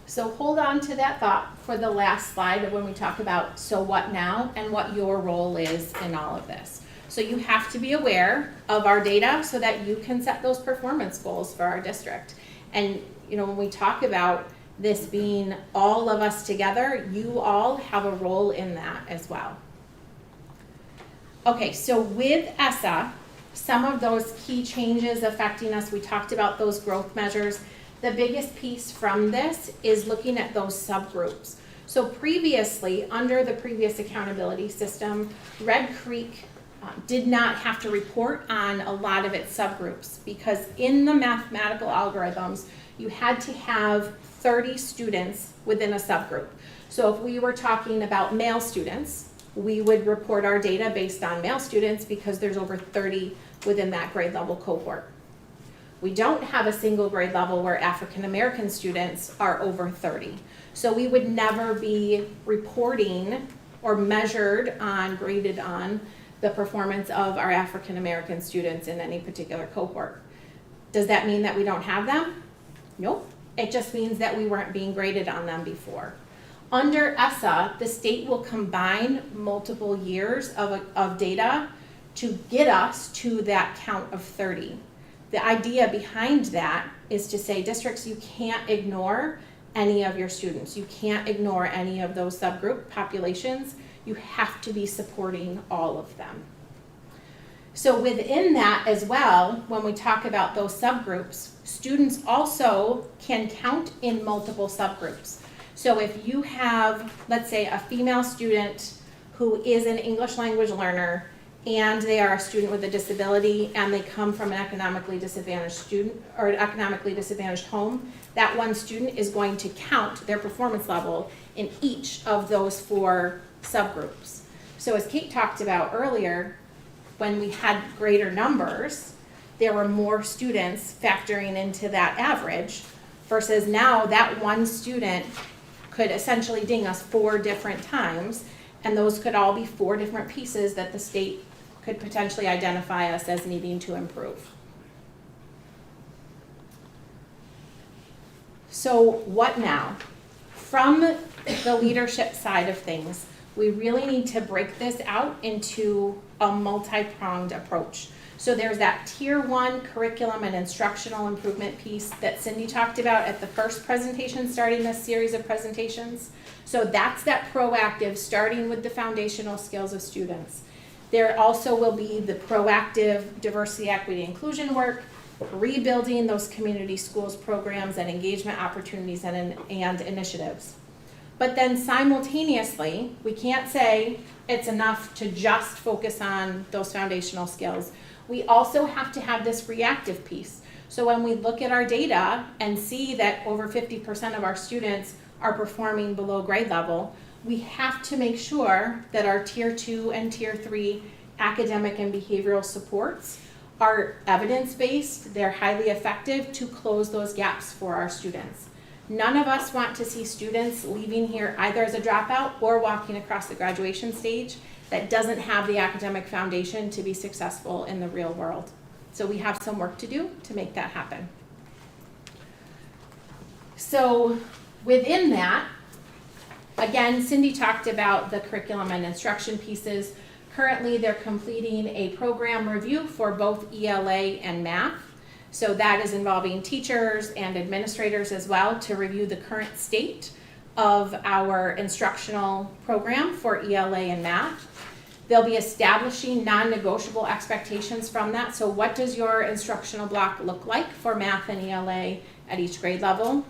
So hold on to that thought for the last slide of when we talk about so what now and what your role is in all of this. So you have to be aware of our data so that you can set those performance goals for our district. And when we talk about this being all of us together, you all have a role in that as well. Okay, so with ESSA, some of those key changes affecting us, we talked about those growth measures. The biggest piece from this is looking at those subgroups. So previously, under the previous accountability system, Red Creek did not have to report on a lot of its subgroups because in the mathematical algorithms, you had to have 30 students within a subgroup. So if we were talking about male students, we would report our data based on male students because there's over 30 within that grade level cohort. We don't have a single grade level where African American students are over 30. So we would never be reporting or graded on the performance of our African American students in any particular cohort. Does that mean that we don't have them? Nope. It just means that we weren't being graded on them before. Under ESSA, the state will combine multiple years of data to get us to that count of 30. The idea behind that is to say, districts, you can't ignore any of your students. You can't ignore any of those subgroup populations. You have to be supporting all of them. So within that as well, when we talk about those subgroups, students also can count in multiple subgroups. So if you have, let's say, a female student who is an English language learner and they are a student with a disability and they come from an economically disadvantaged student or an economically disadvantaged home, that one student is going to count their performance level in each of those 4 subgroups. So as Kate talked about earlier, when we had greater numbers, there were more students factoring into that average versus now that one student could essentially ding us 4 different times, and those could all be 4 different pieces that the state could potentially identify us as needing to improve. So what now? From the leadership side of things, we really need to break this out into a multi-pronged approach. So there's that tier 1 curriculum and instructional improvement piece that Cindy talked about at the first presentation, starting this series of presentations. So that's that proactive, starting with the foundational skills of students. There also will be the proactive diversity, equity, inclusion work, rebuilding those community schools programs and engagement opportunities and initiatives. But then simultaneously, we can't say it's enough to just focus on those foundational skills. We also have to have this reactive piece. So when we look at our data and see that over 50% of our students are performing below grade level, we have to make sure that our tier 2 and tier 3 academic and behavioral supports are evidence-based, they're highly effective to close those gaps for our students. None of us want to see students leaving here either as a dropout or walking across the graduation stage that doesn't have the academic foundation to be successful in the real world. So we have some work to do to make that happen. So within that, again, Cindy talked about the curriculum and instruction pieces. Currently, they're completing a program review for both ELA and math. So that is involving teachers and administrators as well to review the current state of our instructional program for ELA and math. They'll be establishing non-negotiable expectations from that. So what does your instructional block look like for math and ELA at each grade level?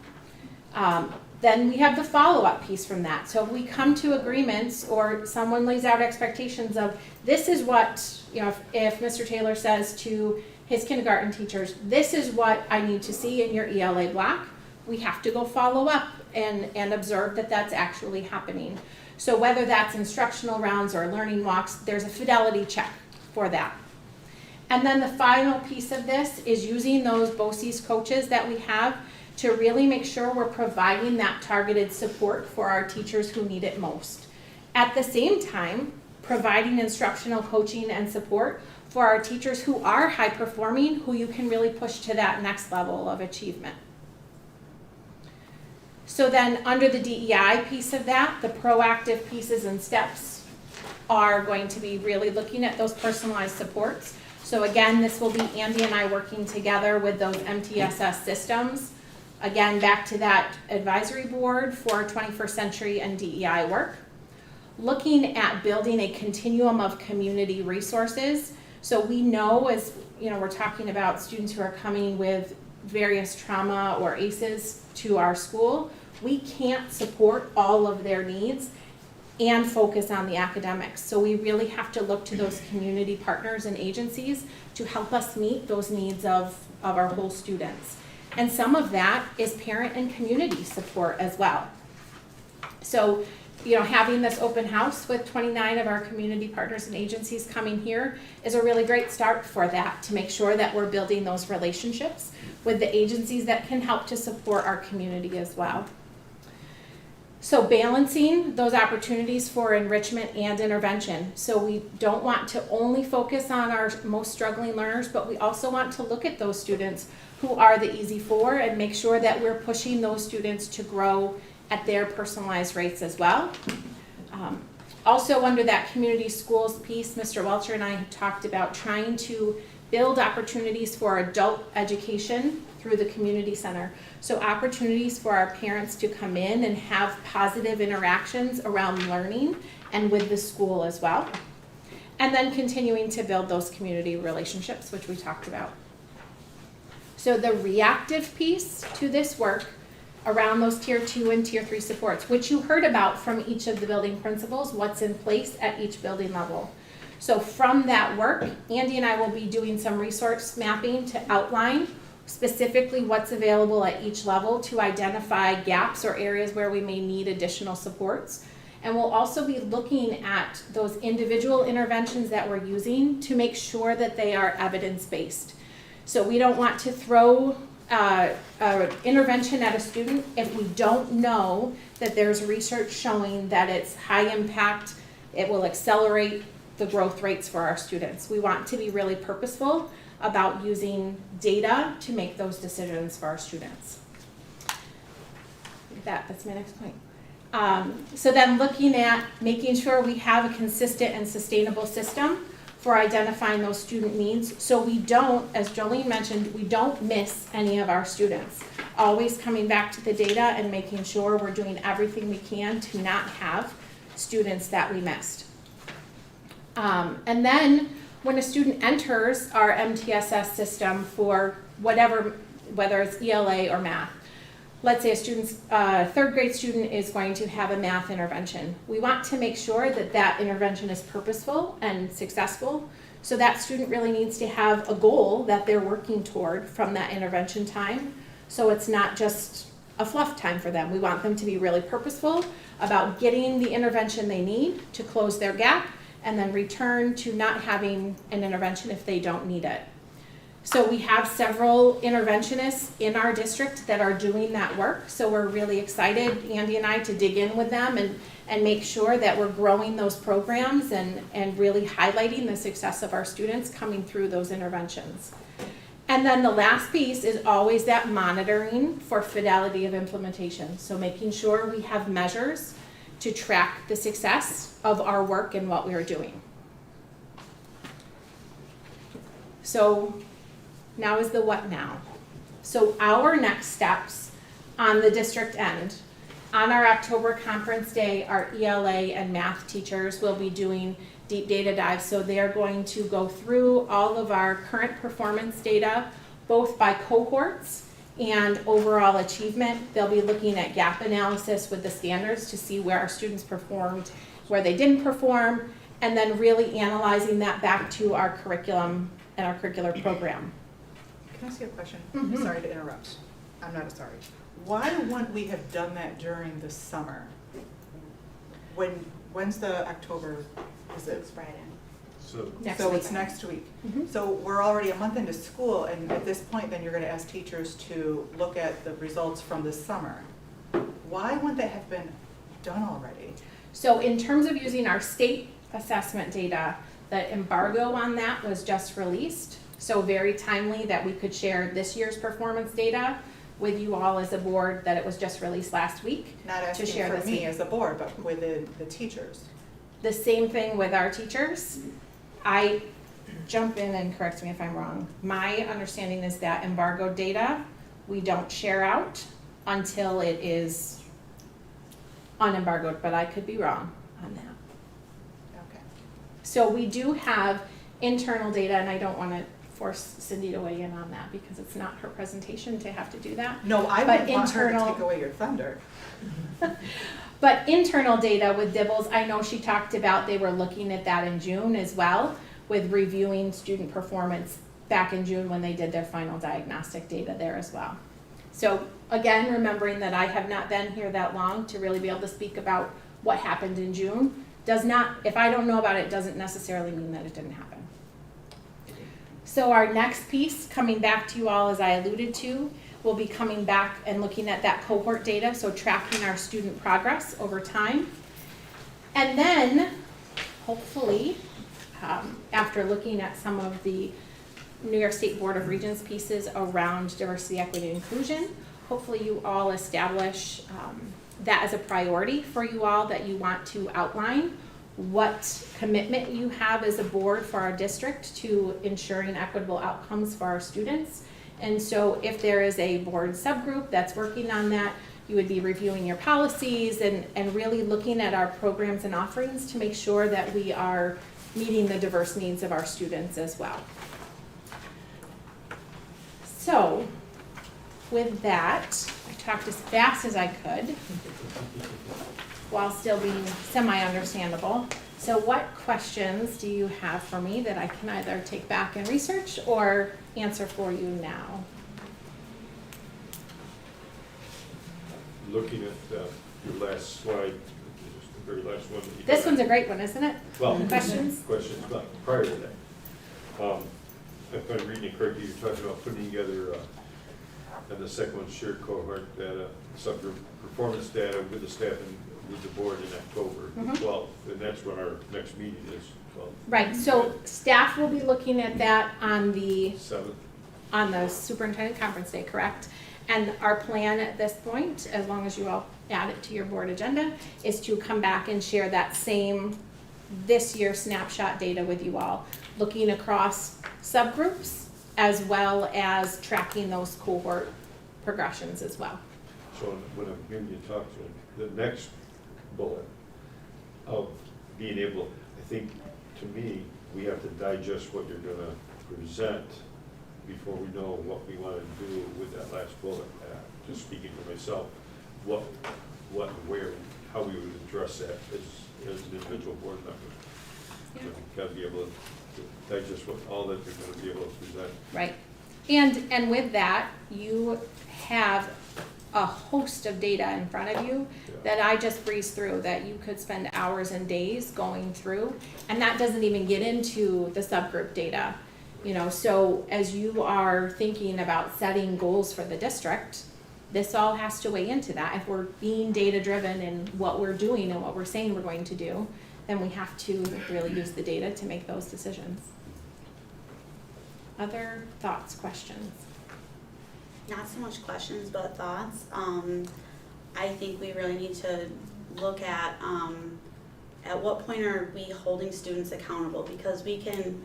Then we have the follow-up piece from that. So if we come to agreements or someone lays out expectations of this is what, if Mr. Taylor says to his kindergarten teachers, this is what I need to see in your ELA block, we have to go follow up and observe that that's actually happening. So whether that's instructional rounds or learning walks, there's a fidelity check for that. And then the final piece of this is using those BOCES coaches that we have to really make sure we're providing that targeted support for our teachers who need it most. At the same time, providing instructional coaching and support for our teachers who are high performing, who you can really push to that next level of achievement. So then under the DEI piece of that, the proactive pieces and steps are going to be really looking at those personalized supports. So again, this will be Andy and I working together with those MTSS systems. Again, back to that advisory board for 21st century and DEI work. Looking at building a continuum of community resources. So we know, as you know, we're talking about students who are coming with various trauma or ACEs to our school. We can't support all of their needs and focus on the academics. So we really have to look to those community partners and agencies to help us meet those needs of our whole students. And some of that is parent and community support as well. So, you know, having this open house with 29 of our community partners and agencies coming here is a really great start for that, to make sure that we're building those relationships with the agencies that can help to support our community as well. So balancing those opportunities for enrichment and intervention. So we don't want to only focus on our most struggling learners, but we also want to look at those students who are the easy four and make sure that we're pushing those students to grow at their personalized rates as well. Also under that community schools piece, Mr. Welcher and I have talked about trying to build opportunities for adult education through the community center. So opportunities for our parents to come in and have positive interactions around learning and with the school as well. And then continuing to build those community relationships, which we talked about. So the reactive piece to this work around those tier 2 and tier 3 supports, which you heard about from each of the building principals, what's in place at each building level. So from that work, Andy and I will be doing some resource mapping to outline specifically what's available at each level to identify gaps or areas where we may need additional supports. And we'll also be looking at those individual interventions that we're using to make sure that they are evidence-based. So we don't want to throw an intervention at a student if we don't know that there's research showing that it's high impact, it will accelerate the growth rates for our students. We want to be really purposeful about using data to make those decisions for our students. That's my next point. So then looking at making sure we have a consistent and sustainable system for identifying those student needs, so we don't, as Jolene mentioned, we don't miss any of our students. Always coming back to the data and making sure we're doing everything we can to not have students that we missed. And then when a student enters our MTSS system for whatever, whether it's ELA or math, let's say a student's third grade student is going to have a math intervention. We want to make sure that that intervention is purposeful and successful. So that student really needs to have a goal that they're working toward from that intervention time. So it's not just a fluff time for them. We want them to be really purposeful about getting the intervention they need to close their gap and then return to not having an intervention if they don't need it. So we have several interventionists in our district that are doing that work. So we're really excited, Andy and I, to dig in with them and make sure that we're growing those programs and really highlighting the success of our students coming through those interventions. And then the last piece is always that monitoring for fidelity of implementation. So making sure we have measures to track the success of our work and what we are doing. So now is the what now. So our next steps on the district end, on our October conference day, our ELA and math teachers will be doing deep data dives. So they're going to go through all of our current performance data, both by cohorts and overall achievement. They'll be looking at gap analysis with the standards to see where our students performed, where they didn't perform, and then really analyzing that back to our curriculum and our curricular program. Can I ask you a question? Mhm. Sorry to interrupt. I'm not sorry. Why wouldn't we have done that during the summer? When's the October, is it? It's Friday. So, Next So week. it's next week. Mhm. So we're already a month into school, and at this point, then you're gonna ask teachers to look at the results from this summer. Why wouldn't that have been done already? So in terms of using our state assessment data, the embargo on that was just released. So very timely that we could share this year's performance data with you all as a board, that it was just released last week. Not asking share for this me week. as a board, but with the teachers. The same thing with our teachers. I jump in and correct me if I'm wrong. My understanding is that embargo data, we don't share out until it is unembargoed, but I could be wrong on that. Okay. So we do have internal data, and I don't want to force Cindy to weigh in on that because it's not her presentation to have to do that. No, I But wouldn't want her to internal- take away your thunder. But internal data with Dibbles, I know she talked about they were looking at that in June as well, with reviewing student performance back in June when they did their final diagnostic data there as well. So again, remembering that I have not been here that long to really be able to speak about what happened in June, does not, if I don't know about it, doesn't necessarily mean that it didn't happen. So our next piece, coming back to you all as I alluded to, we'll be coming back and looking at that cohort data, so tracking our student progress over time. And then, hopefully, after looking at some of the New York State Board of Regents pieces around diversity, equity, and inclusion, hopefully you all establish that as a priority for you all, that you want to outline what commitment you have as a board for our district to ensuring equitable outcomes for our students. And so if there is a board subgroup that's working on that, you would be reviewing your policies and really looking at our programs and offerings to make sure that we are meeting the diverse needs of our students as well. So with that, I talked as fast as I could while still being semi-understandable. So what questions do you have for me that I can either take back and research or answer for you now? looking at your last slide, the very last one that you This had. one's a great one, isn't it? Well, Questions? questions, but prior to that, if I'm reading it correctly, you're talking about putting together, and the second one, shared cohort data, subgroup performance data with the staff and with the board in October Mhm. 12th, and that's when our next meeting is, 12th. Right, so staff will be looking at that on the 7th. superintendent conference day, correct? And our plan at this point, as long as you all add it to your board agenda, is to come back and share that same this year snapshot data with you all, looking across subgroups as well as tracking those cohort progressions as well. So when I'm hearing you talk to the next bullet of being able, I think, to me, we have to digest what you're gonna present before we know what we wanna do with that last bullet. Just speaking for myself, what, where, how we would address that as an individual board member. Yeah. So gotta be able to digest what, all that you're gonna be able to present. Right, and with that, you have a host of data in front of you that I just breezed through, that you could spend hours and days going through, and that doesn't even get into the subgroup data. You know, so as you are thinking about setting goals for the district, this all has to weigh into that. If we're being data-driven in what we're doing and what we're saying we're going to do, then we have to really use the data to make those decisions. Other thoughts, questions? Not so much questions, but thoughts. I think we really need to look at what point are we holding students accountable? Because we can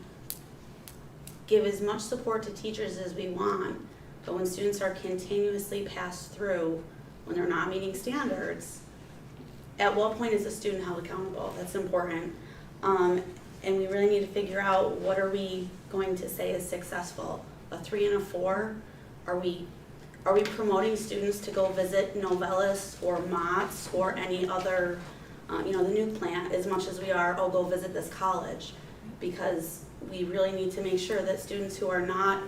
give as much support to teachers as we want, but when students are continuously passed through, when they're not meeting standards, at what point is a student held accountable? That's important. And we really need to figure out, what are we going to say is successful? A 3 and a 4? Are we promoting students to go visit Novellus or Mott's or any other, the new plant, as much as we are, oh, go visit this college? Because we really need to make sure that students who are not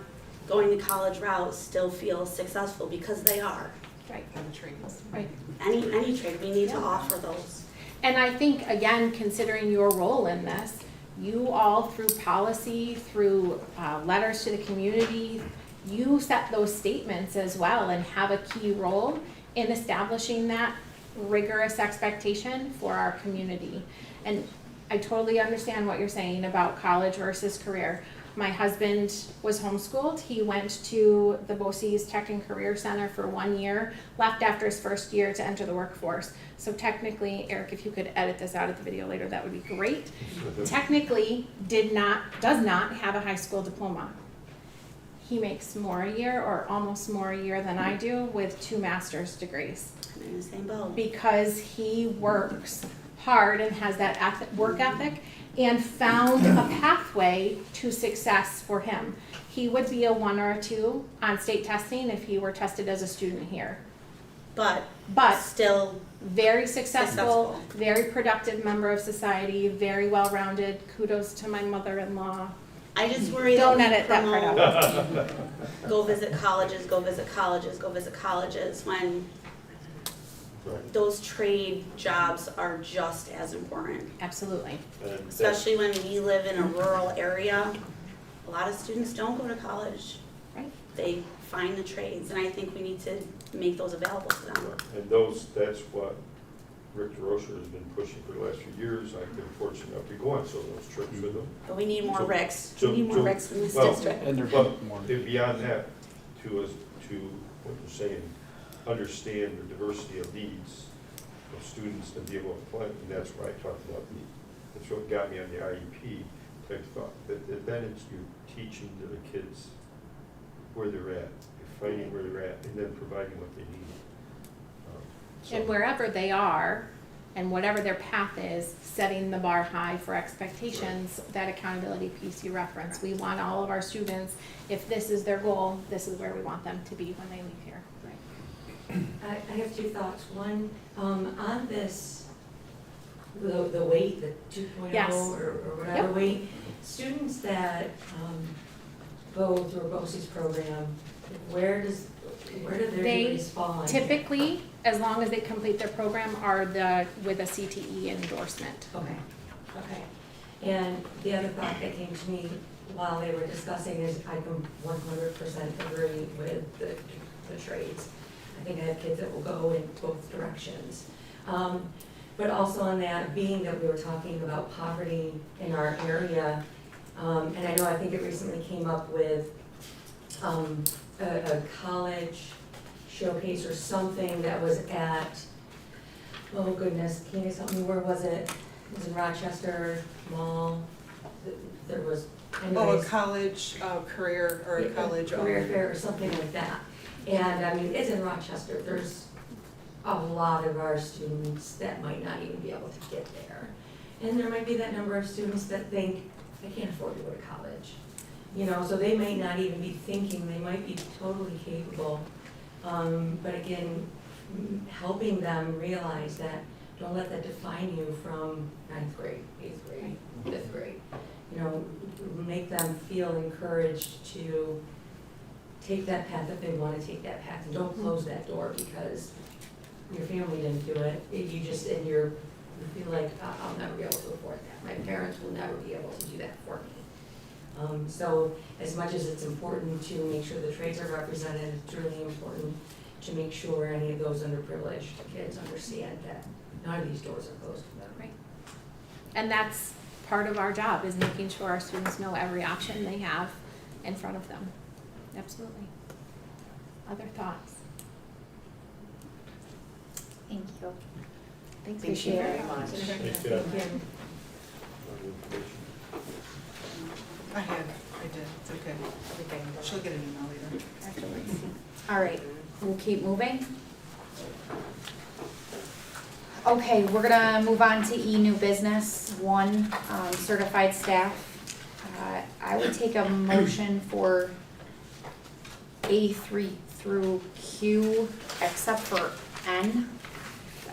going to college routes still feel successful, because they are. Right, And the trainings. right. Any trade, we need to offer those. And I think, again, considering your role in this, You all, through policy, through letters to the community, you set those statements as well and have a key role in establishing that rigorous expectation for our community. And I totally understand what you're saying about college versus career. My husband was homeschooled. He went to the BOCES Tech and Career Center for 1 year, left after his first year to enter the workforce. So technically, Eric, if you could edit this out of the video later, that would be great. Technically, does not have a high school diploma. He makes more a year, or almost more a year than I do, with 2 master's degrees. I'm in the same boat. Because he works hard and has that work ethic and found a pathway to success for him. He would be a 1 or a 2 on state testing if he were tested as a student here. But But still, very successful, Successful. very productive member of society, very well-rounded. Kudos to my mother-in-law. I just worry Don't that we edit that part out. promote, go visit colleges, go visit colleges, go visit colleges, when Right. those trade jobs are just as important. Absolutely. And that's- Especially when we live in a rural area, a lot of students don't go to college. Right. They find the trades, and I think we need to make those available to them. And that's what Rick DeRocher has been pushing for the last few years. I've been fortunate enough to go on some of those trips with him. But we need more So- Ricks, so- we need more so- Ricks in this well, district. And they're But more. beyond that, to what you're saying, understand the diversity of needs of students and be able to apply, and that's why I talked about that's what got me on the IEP type thought, that then it's you teaching to the kids where they're at, you're finding where they're at, and then providing what they need. So- And wherever they are, and whatever their path is, setting the bar high for expectations, that accountability piece you reference. We want all of our students, if this is their goal, this is where we want them to be when they leave here. I have 2 thoughts. One, on this, the weight, the 2.0 Yes. or whatever Yep. weight, students that go through a BOCES program, where do their They degrees fall on? Typically, as long as they complete their program, are with a CTE endorsement. Okay, okay. And the other thought that came to me while they were discussing is I can 100% agree with the trades. I think I have kids that will go in both directions. But also on that, being that we were talking about poverty in our area, and I know I think it recently came up with a college showcase or something that was at, oh goodness, can you guys help me, where was it? It was in Rochester Mall. There was, Oh, a anyways. college career or a college. Career fair or something like that. And I mean, it's in Rochester, there's a lot of our students that might not even be able to get there. And there might be that number of students that think, I can't afford to go to college. You know, so they may not even be thinking, they might be totally capable. But again, helping them realize that, don't let that define you from 9th grade, 8th grade, 5th grade. You know, make them feel encouraged to take that path if they want to take that path, and don't close that door because your family didn't do it. You just, and you feel like, I'll never be able to afford that. My parents will never be able to do that for me. So as much as it's important to make sure the trades are represented, it's really important to make sure any of those underprivileged kids understand that none of these doors are closed to them. Right. And that's part of our job, is making sure our students know every option they have in front of them. Absolutely. Other thoughts? Thank you. Thank you Appreciate very it. much. Thank you. I did, it's okay. She'll get an email later. Afterwards. All right, we'll keep moving. Okay, we're gonna move on to new business, 1, certified staff. I would take a motion for A through Q, except for N.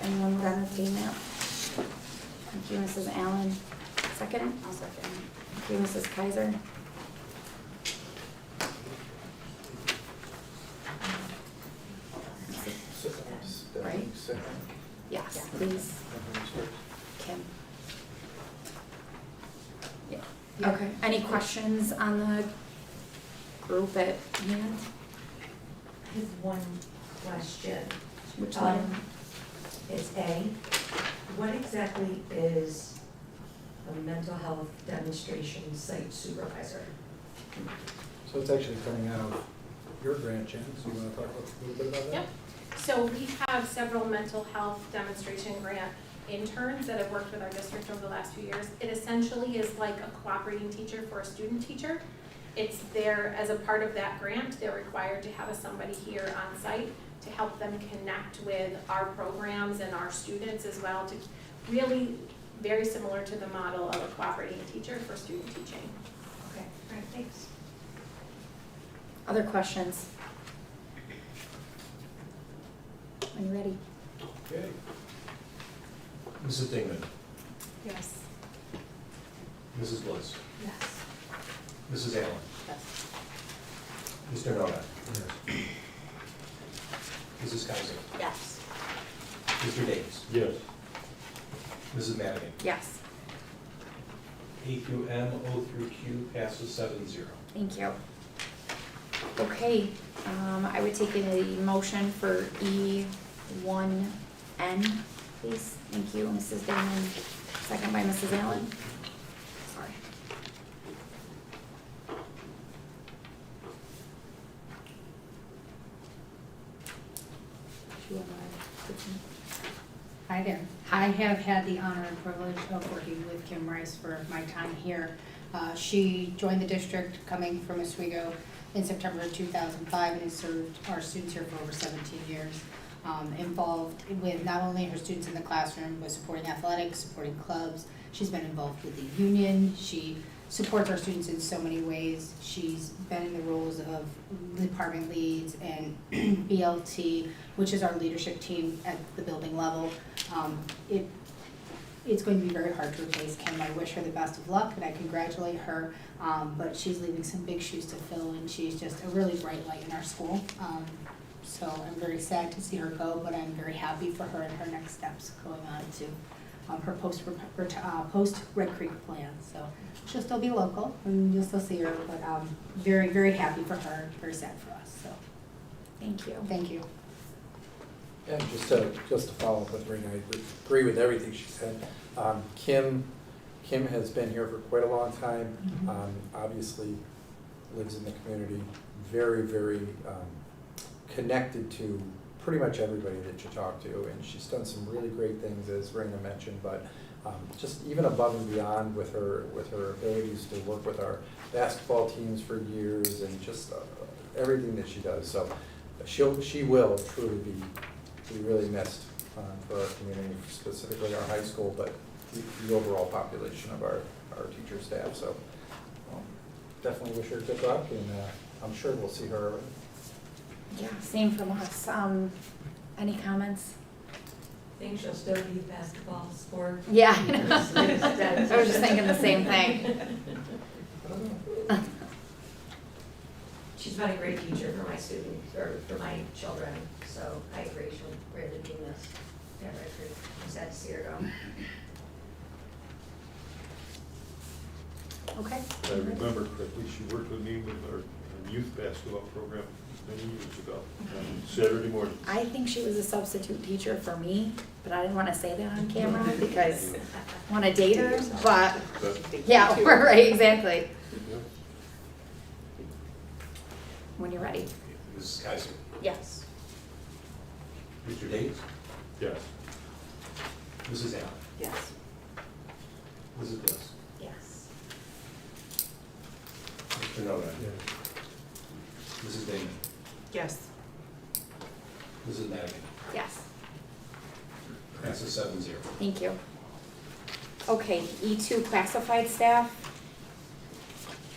Anyone would entertain that? Thank you, Mrs. Allen. Second? I'll second. Thank you, Mrs. Kaiser. Right? Yes, please. Kim. Yes. Okay, any questions on the group at hand? I have one question. Which one? It's A. What exactly is a mental health demonstration site supervisor? So it's actually coming out of your grant, Jen, so you wanna talk a little bit about that? Yep. So we have several mental health demonstration grant interns that have worked with our district over the last few years. It essentially is like a cooperating teacher for a student teacher. It's there, as a part of that grant, they're required to have somebody here on site to help them connect with our programs and our students as well, to really very similar to the model of a cooperating teacher for student teaching. Okay, all right, thanks. Other questions? When you're ready. Okay. Mrs. Dingman, Yes. Mrs. Bliss, Yes. Mrs. Allen, Yes. Mr. Noda, Mrs. Kaiser, Yes. Mr. Davis, Yes. Mrs. Madigan. Yes, A through M, O through Q passes 7-0. thank you. Okay, I would take a motion for E1N, please. Thank you, Mrs. Damon. Second by Mrs. Allen. Sorry. Do you wanna continue? Hi there. I have had the honor and privilege of working with Kim Rice for my time here. She joined the district coming from Oswego in September of 2005 and has served our students here for over 17 years. Involved with not only her students in the classroom, but supporting athletics, supporting clubs. She's been involved with the union. She supports our students in so many ways. She's been in the roles of department leads and BLT, which is our leadership team at the building level. It's going to be very hard to replace Kim. I wish her the best of luck and I congratulate her, but she's leaving some big shoes to fill and she's just a really bright light in our school. So I'm very sad to see her go, but I'm very happy for her and her next steps going on to her post-Red Creek plan. So she'll still be local and you'll still see her, but very, very happy for her, very sad for us, so Thank you. thank you. And just to follow up with Rena, I agree with everything she said. Kim has been here for quite a long time, obviously lives in the community, very, very connected to pretty much everybody that you talk to, and she's done some really great things, as Rena mentioned, but just even above and beyond with her abilities to work with our basketball teams for years and just everything that she does. So she will truly be really missed for our community, specifically our high school, but the overall population of our teacher staff. So definitely wish her good luck, and I'm sure we'll see her. Yeah, same from us. Any comments? I think she'll still be basketball sport. Yeah, I know. I was just thinking the same thing. She's been a great teacher for my students, or for my children, so I agree, she'll really be missed. Yeah, I agree. I'm sad to see her go. Okay. If I remember correctly, she worked with me with our youth basketball program many years ago, Saturday morning. I think she was a substitute teacher for me, but I didn't want to say that on camera because I want to date her, but yeah, right, exactly. When you're ready. Mrs. Kaiser, Yes. Mr. Davis, Yes. Mrs. Allen, Yes. Mrs. Bliss, Yes. Mr. Noda, Mrs. Damon, Yes. Mrs. Madigan. Yes. Passes 7-0. Thank you. Okay, E2 classified staff.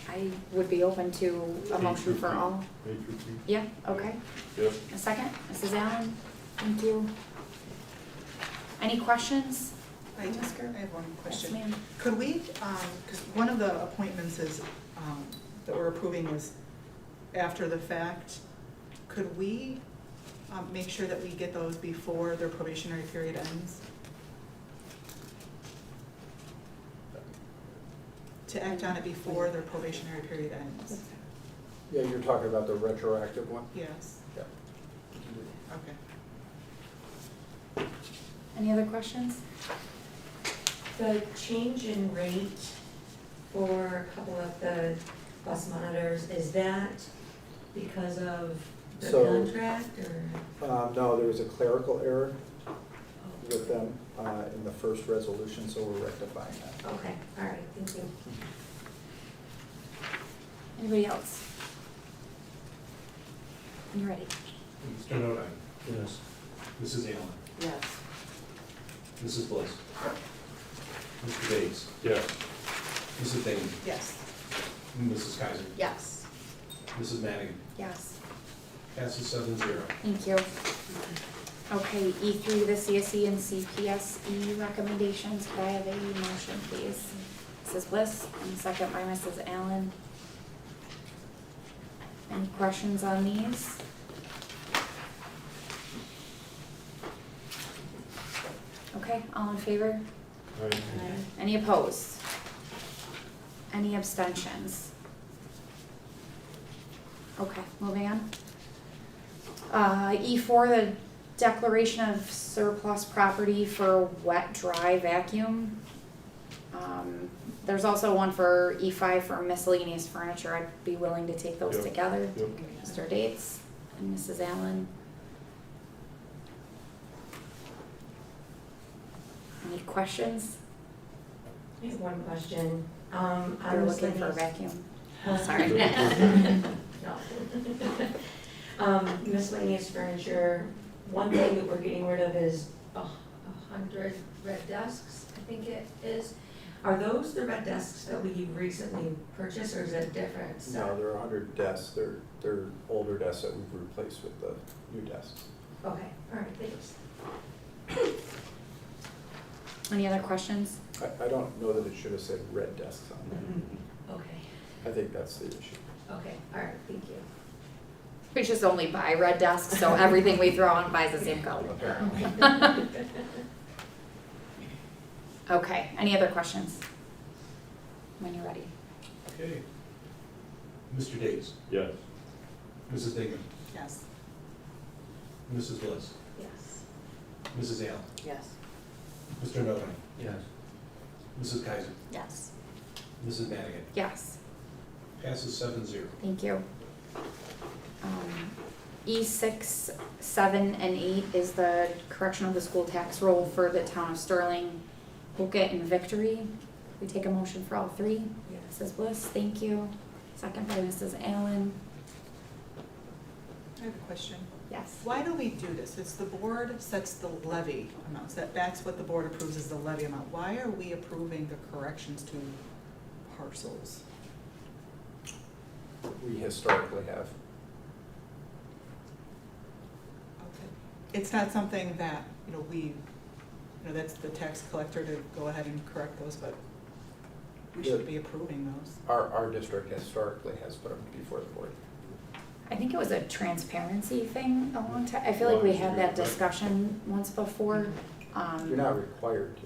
I would be open to a motion for all. A through P. Yeah, okay. Yep. A second, Mrs. Allen, thank you. Any questions? I have one question. Yes, ma'am. Could we, because one of the appointments is, that we're approving is after the fact, could we make sure that we get those before their probationary period ends? to act on it before their probationary period ends. Yeah, you're talking about the retroactive one? Yes, Yeah. okay. Any other questions? The change in rate for a couple of the bus monitors, is that because of the So- contract or? No, there was a clerical error with them in the first resolution, so we're rectifying that. Okay, all right, thank you. Anybody else? You ready? Mr. Nodine. Yes. Mrs. Allen. Yes. Mrs. Bliss. Mr. Bates. Yes. Mrs. Dayton. Yes. Mrs. Kaiser. Yes. Mrs. Madigan. Yes. Passes 7-0. Thank you. Okay, E3, the CSE and CPSE recommendations. Could I have a motion, please? Mrs. Bliss, and second by Mrs. Allen. Any questions on these? Okay, all in favor? Any opposed? Any abstentions? Okay, moving on. E4, the declaration of surplus property for wet dry vacuum. There's also one for E5 for miscellaneous furniture. I'd be willing to take those Yep. together. Yep. Mr. Dates and Mrs. Allen. Any questions? I have one question. On You're looking for a miscellaneous- vacuum. Huh? Sorry. No. Miscellaneous furniture, one thing that we're getting rid of is 100 red desks, I think it is. Are those the red desks that we recently purchased, or is it different? No, there are 100 desks. They're older desks that we've replaced with the new desks. Okay, all right, thanks. Any other questions? I don't know that it should have said red desks on there. Okay, I think that's the issue. okay, all right, thank you. We just only buy red desks, so everything we throw on buys the same color. Apparently. Okay, any other questions? When you're ready. Okay. Mr. Dates. Yes. Mrs. Dayton. Yes. Mrs. Bliss. Yes. Mrs. Allen. Yes. Mr. Nodine. Yes. Mrs. Kaiser. Yes. Mrs. Madigan. Yes, Passes 7-0. thank you. E6, 7, and 8 is the correction of the school tax roll for the town of Sterling, Woket, and Victory. We take a motion for all three. Yes. Mrs. Bliss, thank you. Second by Mrs. Allen. I have a question. Yes. Why do we do this? It's the board sets the levy amounts, that's what the board approves is the levy amount. Why are we approving the corrections to parcels? We historically have. Okay. It's not something that, that's the tax collector to go ahead and correct those, but we should be approving those. Our district historically has put them before the board. I think it was a transparency thing a long time. I feel like we had that discussion once before. You're not required to.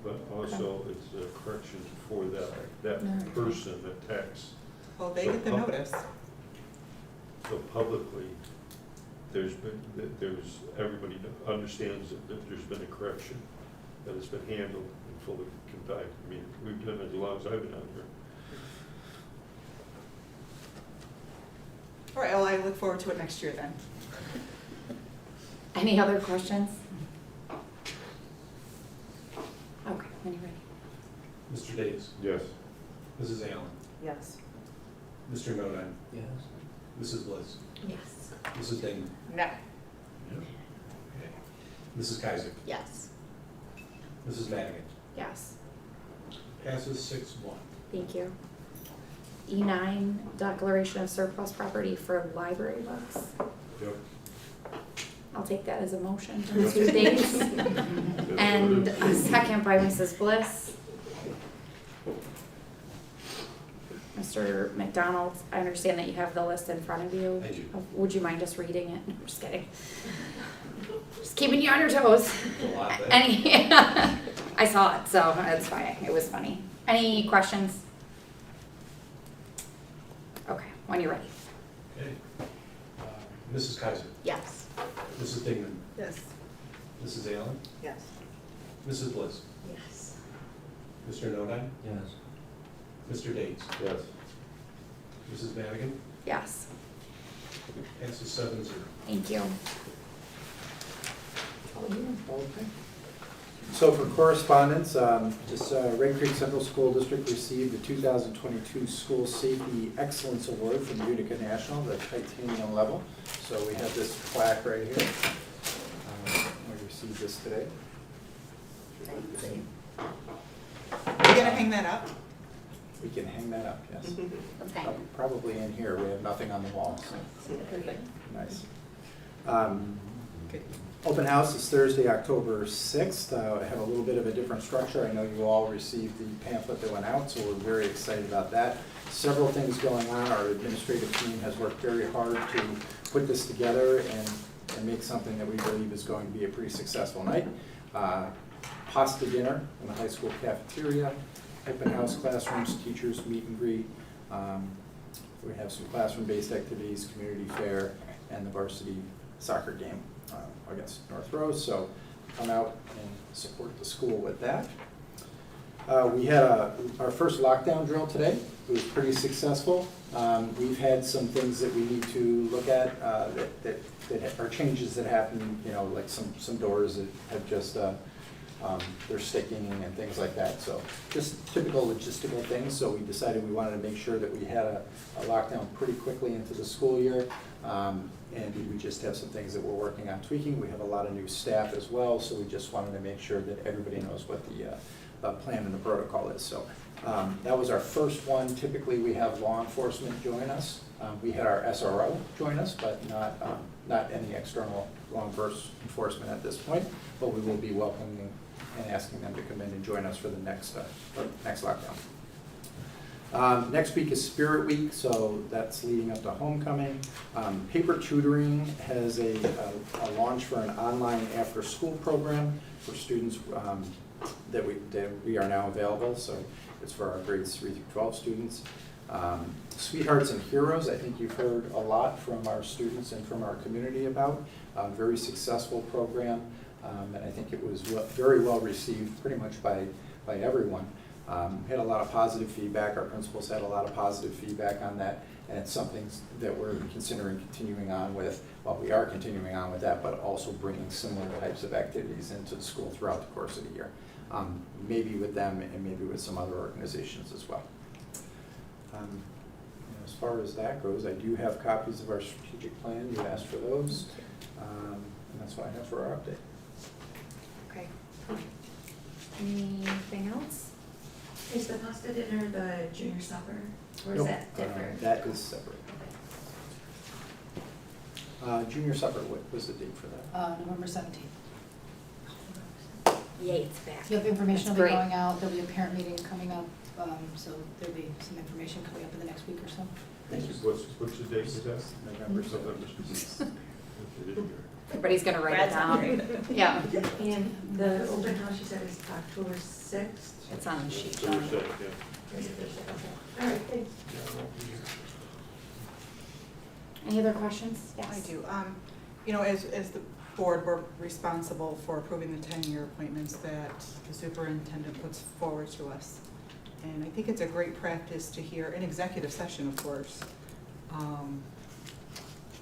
But also, it's a correction for that Alright. person, that tax. Well, they get the notice. So publicly, everybody understands that there's been a correction, that it's been handled and fully complied. I mean, we've done it as long as I've been out here. All right, well, I look forward to it next year then. Any other questions? Okay, when you're ready. Mr. Dates. Yes. Mrs. Allen. Yes. Mr. Nodine. Yes. Mrs. Bliss. Yes. Mrs. Dayton. No. Okay. Mrs. Kaiser. Yes. Mrs. Madigan. Yes, Passes 6-1. thank you. E9, declaration of surplus property for library books. Yep. I'll take that as a motion to Mr. Dates. And a second by Mrs. Bliss. Mr. McDonald, I understand that you have the list in front of you. I do. Would you mind just reading it? No, I'm just kidding. Just keeping you on your toes. A lot there. Any, I saw it, so it's fine. It was funny. Any questions? Okay, when you're ready. Okay. Mrs. Kaiser, Yes. Mrs. Dingman, Yes. Mrs. Allen, Yes. Mrs. Bliss, Yes. Mr. Nodine, Yes. Mr. Dates, Yes. Mrs. Madigan, Yes, passes 7-0. thank you. Okay. So for correspondence, Red Creek Central School District received the 2022 School Safety Excellence Award from Utica National, the titanium level. So we have this plaque right here. We received this today. We're gonna hang that up? We can hang that up, yes. Okay. Probably in here, we have nothing on the wall, so nice. Good. Open house is Thursday, October 6th. I have a little bit of a different structure. I know you all received the pamphlet that went out, so we're very excited about that. Several things going on. Our administrative team has worked very hard to put this together and make something that we believe is going to be a pretty successful night. Pasta dinner in the high school cafeteria, open house classrooms, teachers meet and greet. We have some classroom-based activities, community fair, and the varsity soccer game against North Rose. So come out and support the school with that. We had our first lockdown drill today. It was pretty successful. We've had some things that we need to look at that are changes that happen, you know, like some doors that have just they're sticking and things like that. So just typical logistical things. So we decided we wanted to make sure that we had a lockdown pretty quickly into the school year. And we just have some things that we're working on tweaking. We have a lot of new staff as well, so we just wanted to make sure that everybody knows what the plan and the protocol is. So that was our first one. Typically, we have law enforcement join us. We had our SRO join us, but not any external law enforcement at this point. But we will be welcoming and asking them to come in and join us for the next lockdown. Next week is Spirit Week, so that's leading up to homecoming. Paper Tutoring has a launch for an online after-school program for students that we are now available. So it's for our grades 3 through 12 students. Sweethearts and Heroes, I think you've heard a lot from our students and from our community about. Very successful program, and I think it was very well received pretty much by everyone. Had a lot of positive feedback. Our principals had a lot of positive feedback on that, and it's something that we're considering continuing on with. Well, we are continuing on with that, but also bringing similar types of activities into the school throughout the course of the year. Maybe with them and maybe with some other organizations as well. As far as that goes, I do have copies of our strategic plan. You asked for those, and that's what I have for our update. Okay. Anything else? Is the pasta dinner the junior supper, or is Nope, that different? that is separate. Junior supper, what was the date for that? November 17th. Yay, it's back. Yep, information will That's be great. going out, there'll be a parent meeting coming up, so there'll be some information coming up in the next week or so. Thank you. What's the date of that? November 7th. Everybody's gonna write it Brad's down. hungry. Yeah, And the open house, you said is October 6th? it's on the sheet. So we're set, yeah. Is it Thursday? Okay. All right, thanks. Any other questions? Yes. I do. You know, as the board, we're responsible for approving the 10-year appointments that the superintendent puts forward to us. And I think it's a great practice to hear, in executive session, of course.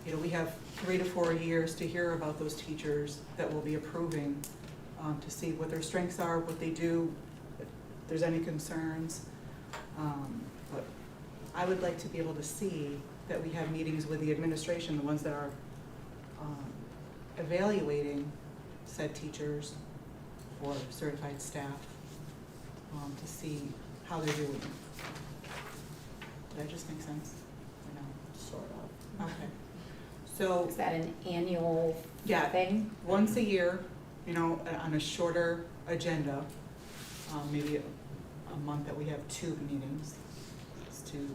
You know, we have 3 to 4 years to hear about those teachers that we'll be approving, to see what their strengths are, what they do, if there's any concerns. But I would like to be able to see that we have meetings with the administration, the ones that are evaluating said teachers or certified staff, to see how they're doing. Did that just make sense? Or no? Sort of. Okay. So, Is that an annual yeah, thing? once a year, you know, on a shorter agenda, maybe a month that we have 2 meetings, is to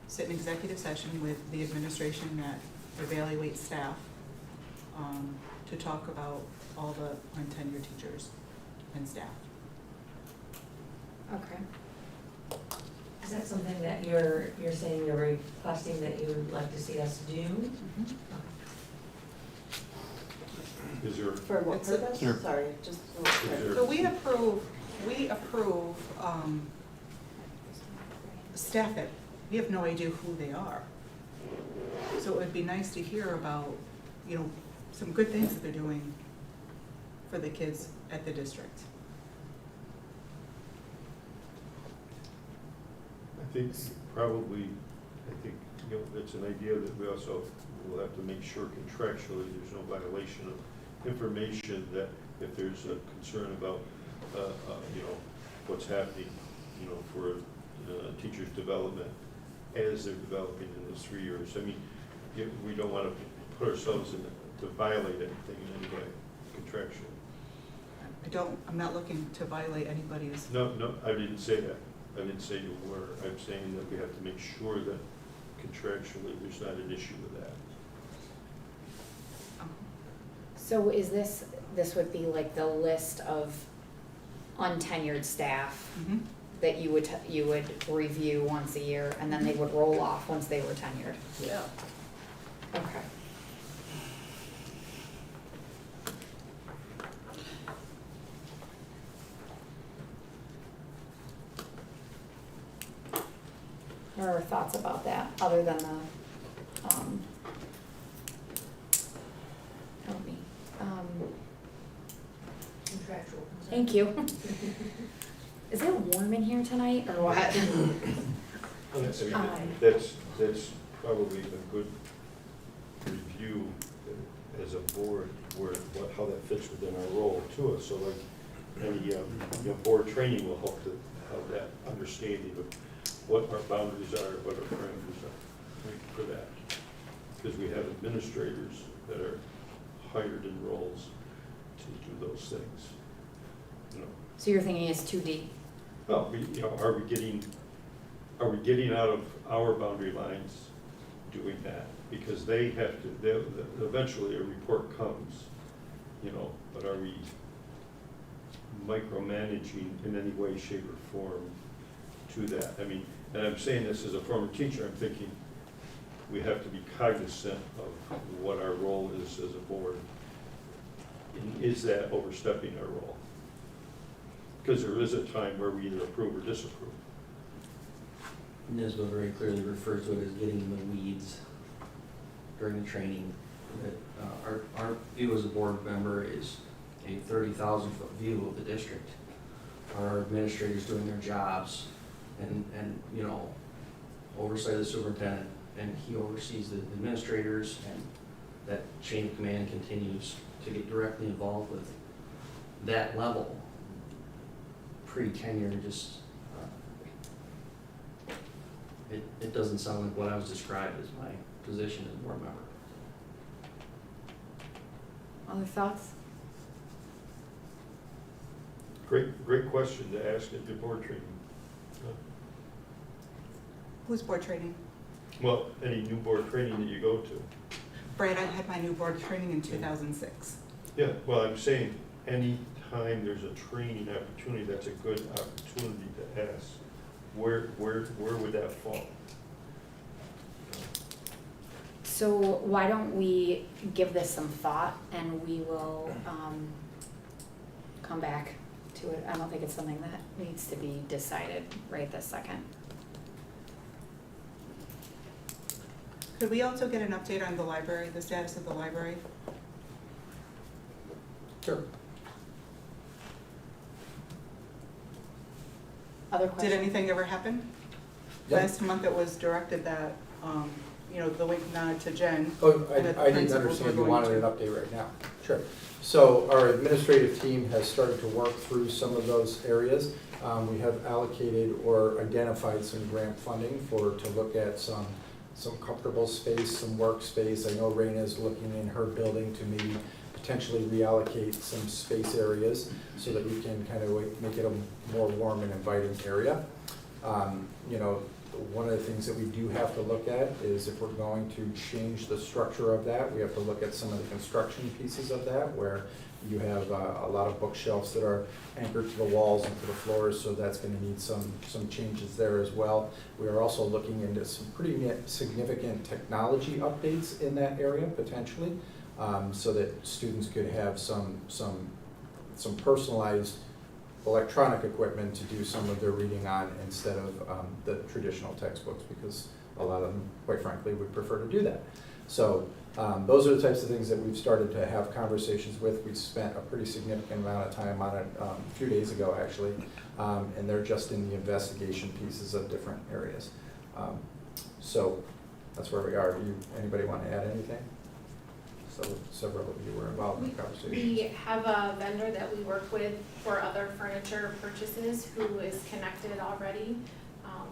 sit in executive session with the administration that evaluates staff, to talk about all the untenured teachers and staff. Okay. Is that something that you're saying you're requesting that you would like to see us do? Is there, For what It's a- purpose? Sure. Sorry, just. is there? So we approve, staff that, we have no idea who they are. So it would be nice to hear about, you know, some good things that they're doing for the kids at the district. I think probably, you know, it's an idea that we also will have to make sure contractually there's no violation of information, that if there's a concern about, you know, what's happening, you know, for teachers' development as they're developing in those 3 years. I mean, we don't want to put ourselves in, to violate anything in any way contractually. I'm not looking to violate anybody's. No, I didn't say that. I didn't say you were. I'm saying that we have to make sure that contractually there's not an issue with that. So is this would be like the list of untenured staff Mhm. that you would review once a year, and then they would roll off once they were tenured? Yeah. Okay. What are our thoughts about that, other than the, help me, Contractual. thank you. Is it warm in here tonight, or what? I mean, that's probably a good review as a board, how that fits within our role to us. So like any, you know, board training will help to have that understanding of what our boundaries are, what our parameters are for that. Because we have administrators that are hired in roles to do those things, you know. So you're thinking it's too deep? Well, you know, are we getting out of our boundary lines doing that? Because they have to, eventually a report comes, you know, but are we micromanaging in any way, shape, or form to that? I mean, and I'm saying this as a former teacher, I'm thinking we have to be cognizant of what our role is as a board. And is that overstepping our role? Because there is a time where we either approve or disapprove. NISBA very clearly refers to it as getting in the weeds during the training. That our view as a board member is a 30,000-foot view of the district. Our administrators doing their jobs and you know, oversight of the superintendent, and he oversees the administrators, and that chain of command continues to get directly involved with that level. Pre-tenure, just it doesn't sound like what I was described as my position as a board member. Other thoughts? Great question to ask at your board training. Who's board training? Well, any new board training that you go to. Brad, I had my new board training in 2006. Yeah, well, I'm saying, any time there's a training opportunity, that's a good opportunity to ask, where would that fall? So why don't we give this some thought, and we will, come back to it. I don't think it's something that needs to be decided right this second. Could we also get an update on the library, the status of the library? Sure. Other questions? Did anything ever happen? Yep. Last month it was directed that, you know, the wink nod to Jen. Oh, and that the I didn't principals understand were you going wanted an to- update right now. Sure. So our administrative team has started to work through some of those areas. We have allocated or identified some grant funding to look at some comfortable space, some workspace. I know Raina's looking in her building to maybe potentially reallocate some space areas so that we can kind of make it a more warm and inviting area. You know, one of the things that we do have to look at is if we're going to change the structure of that, we have to look at some of the construction pieces of that, where you have a lot of bookshelves that are anchored to the walls and to the floors, so that's gonna need some changes there as well. We are also looking into some pretty significant technology updates in that area potentially, so that students could have some personalized electronic equipment to do some of their reading on instead of the traditional textbooks, because a lot of them, quite frankly, would prefer to do that. So those are the types of things that we've started to have conversations with. We spent a pretty significant amount of time on it a few days ago, actually, and they're just in the investigation pieces of different areas. So that's where we are. Anybody want to add anything? So several of you were involved in the conversation. We have a vendor that we work with for other furniture purchases who is connected already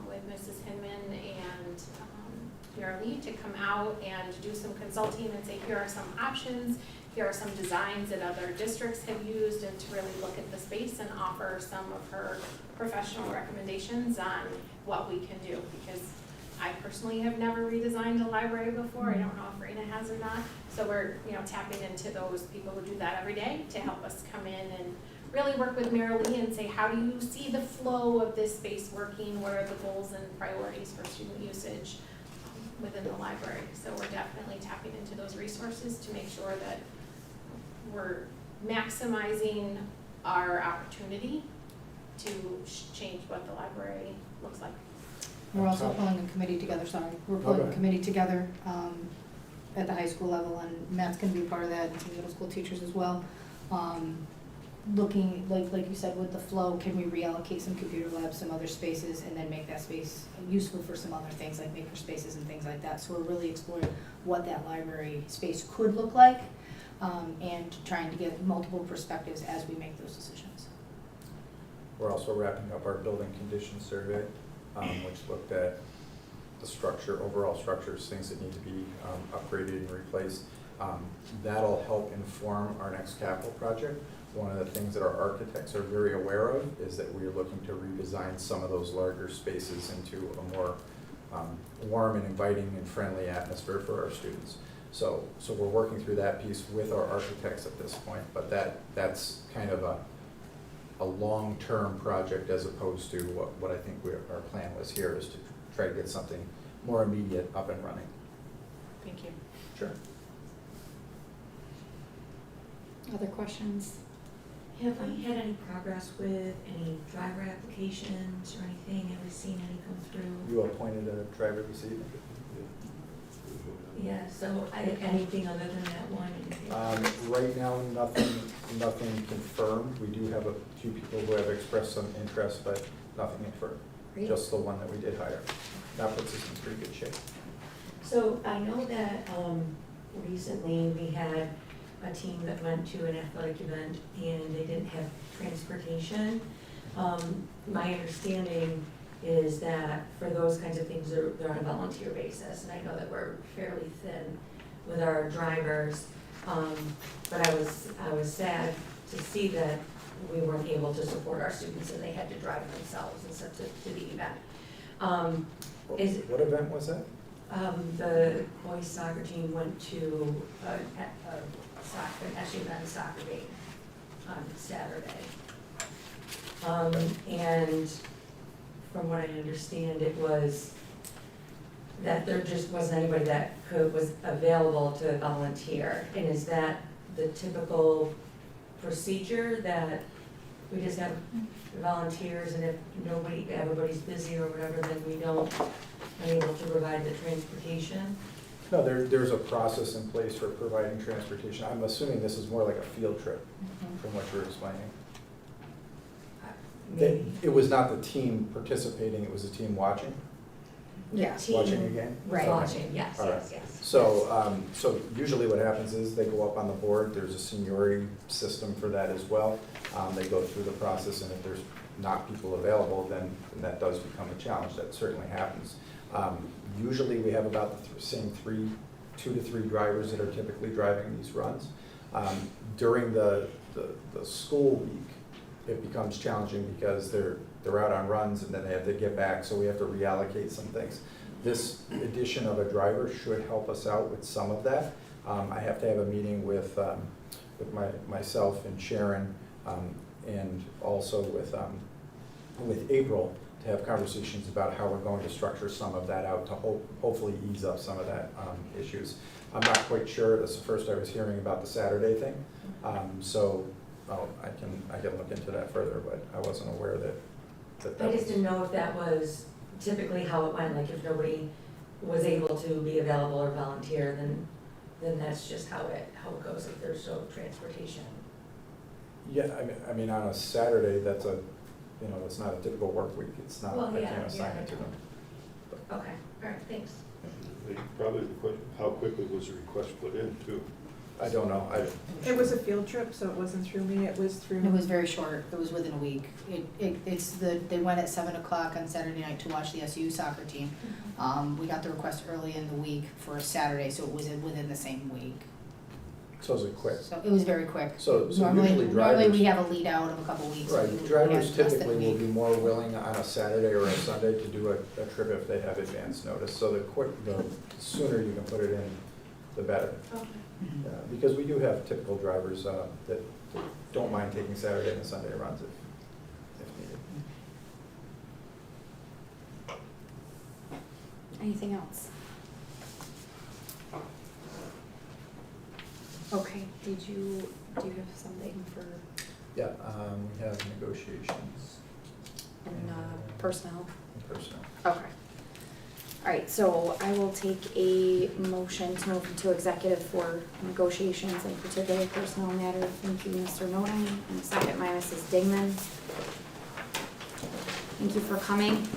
with Mrs. Hinman and Lee to come out and do some consulting and say, here are some options, here are some designs that other districts have used, and to really look at the space and offer some of her professional recommendations on what we can do. Because I personally have never redesigned a library before. I don't know if Rena has or not. So we're, tapping into those people who do that every day to help us come in and really work with Lee and say, how do you see the flow of this space working? What are the goals and priorities for student usage within the library? So we're definitely tapping into those resources to make sure that we're maximizing our opportunity to change what the library looks like. We're also pulling a committee together, we're pulling a committee together at the high school level, and Matt's gonna be a part of that, and some middle school teachers as well. Looking, like you said, with the flow, can we reallocate some computer labs, some other spaces, and then make that space useful for some other things, like maker spaces and things like that. So we're really exploring what that library space could look like, and trying to get multiple perspectives as we make those decisions. We're also wrapping up our building condition survey, which looked at the structure, overall structures, things that need to be upgraded and replaced. That'll help inform our next capital project. One of the things that our architects are very aware of is that we are looking to redesign some of those larger spaces into a more warm and inviting and friendly atmosphere for our students. So we're working through that piece with our architects at this point, but that's kind of a long-term project as opposed to what I think our plan was here, is to try to get something more immediate up and running. Thank you. Sure. Other questions? Have we had any progress with any driver applications or anything? Have we seen any come through? You appointed a driver this evening? Yeah, so anything other than that one? Right now, nothing confirmed. We do have a few people who have expressed some interest, but nothing confirmed. Great. Just the one that we did hire. That puts us in pretty good shape. So I know that recently we had a team that went to an athletic event and they didn't have transportation. My understanding is that for those kinds of things, they're on a volunteer basis, and I know that we're fairly thin with our drivers. But I was sad to see that we weren't able to support our students and they had to drive themselves instead to the event. What event was that? The boys soccer team went to an SU soccer game on Saturday. And from what I understand, it was that there just wasn't anybody that was available to volunteer. And is that the typical procedure, that we just have volunteers, and if everybody's busy or whatever, then we don't able to provide the transportation? No, there's a process in place for providing transportation. I'm assuming this is more like a field trip from what you're explaining. Maybe. It was not the team participating, it was the team watching? Yeah. Watching a game? Right. Watching, yes, All right. yes. So usually what happens is they go up on the board, there's a seniority system for that as well. They go through the process, and if there's not people available, then that does become a challenge. That certainly happens. Usually we have about the same 2 to 3 drivers that are typically driving these runs. During the school week, it becomes challenging because they're out on runs and then they have to get back, so we have to reallocate some things. This addition of a driver should help us out with some of that. I have to have a meeting with myself and Sharon, and also with April, to have conversations about how we're going to structure some of that out to hopefully ease up some of that issues. I'm not quite sure, that's the first I was hearing about the Saturday thing, so I can look into that further, but I wasn't aware that I was. just didn't know if that was typically how it went, like if nobody was able to be available or volunteer, then that's just how it goes, if there's no transportation. Yeah, I mean, on a Saturday, that's it's not a typical work week, it's not, Well, I yeah, can't assign yeah. it to them. Okay, all right, thanks. Probably the question, how quickly was the request put in too? I don't know, It was a field trip, so it wasn't through me, it was through. It was very short, it was within a week. They went at 7 o'clock on Saturday night to watch the SU soccer team. We got the request early in the week for Saturday, so it was within the same week. so is it quick? So it was very quick. So Normally usually drivers. we have a lead out of a couple weeks. so we Right, had drivers less than a typically will week. be more willing on a Saturday or a Sunday to do a trip if they have advance notice. So the sooner you can put it in, the better. Okay. Mhm. Because we do have typical drivers that don't mind taking Saturday and Sunday runs if needed. Anything else? Okay, do you have something for, Yeah, we have negotiations. personnel? And personnel. Okay. All right, so I will take a motion to move into executive for negotiations and particular personnel matter. Thank you, Mr. Nolan, and a second by Mrs. Dingman. Thank you for coming.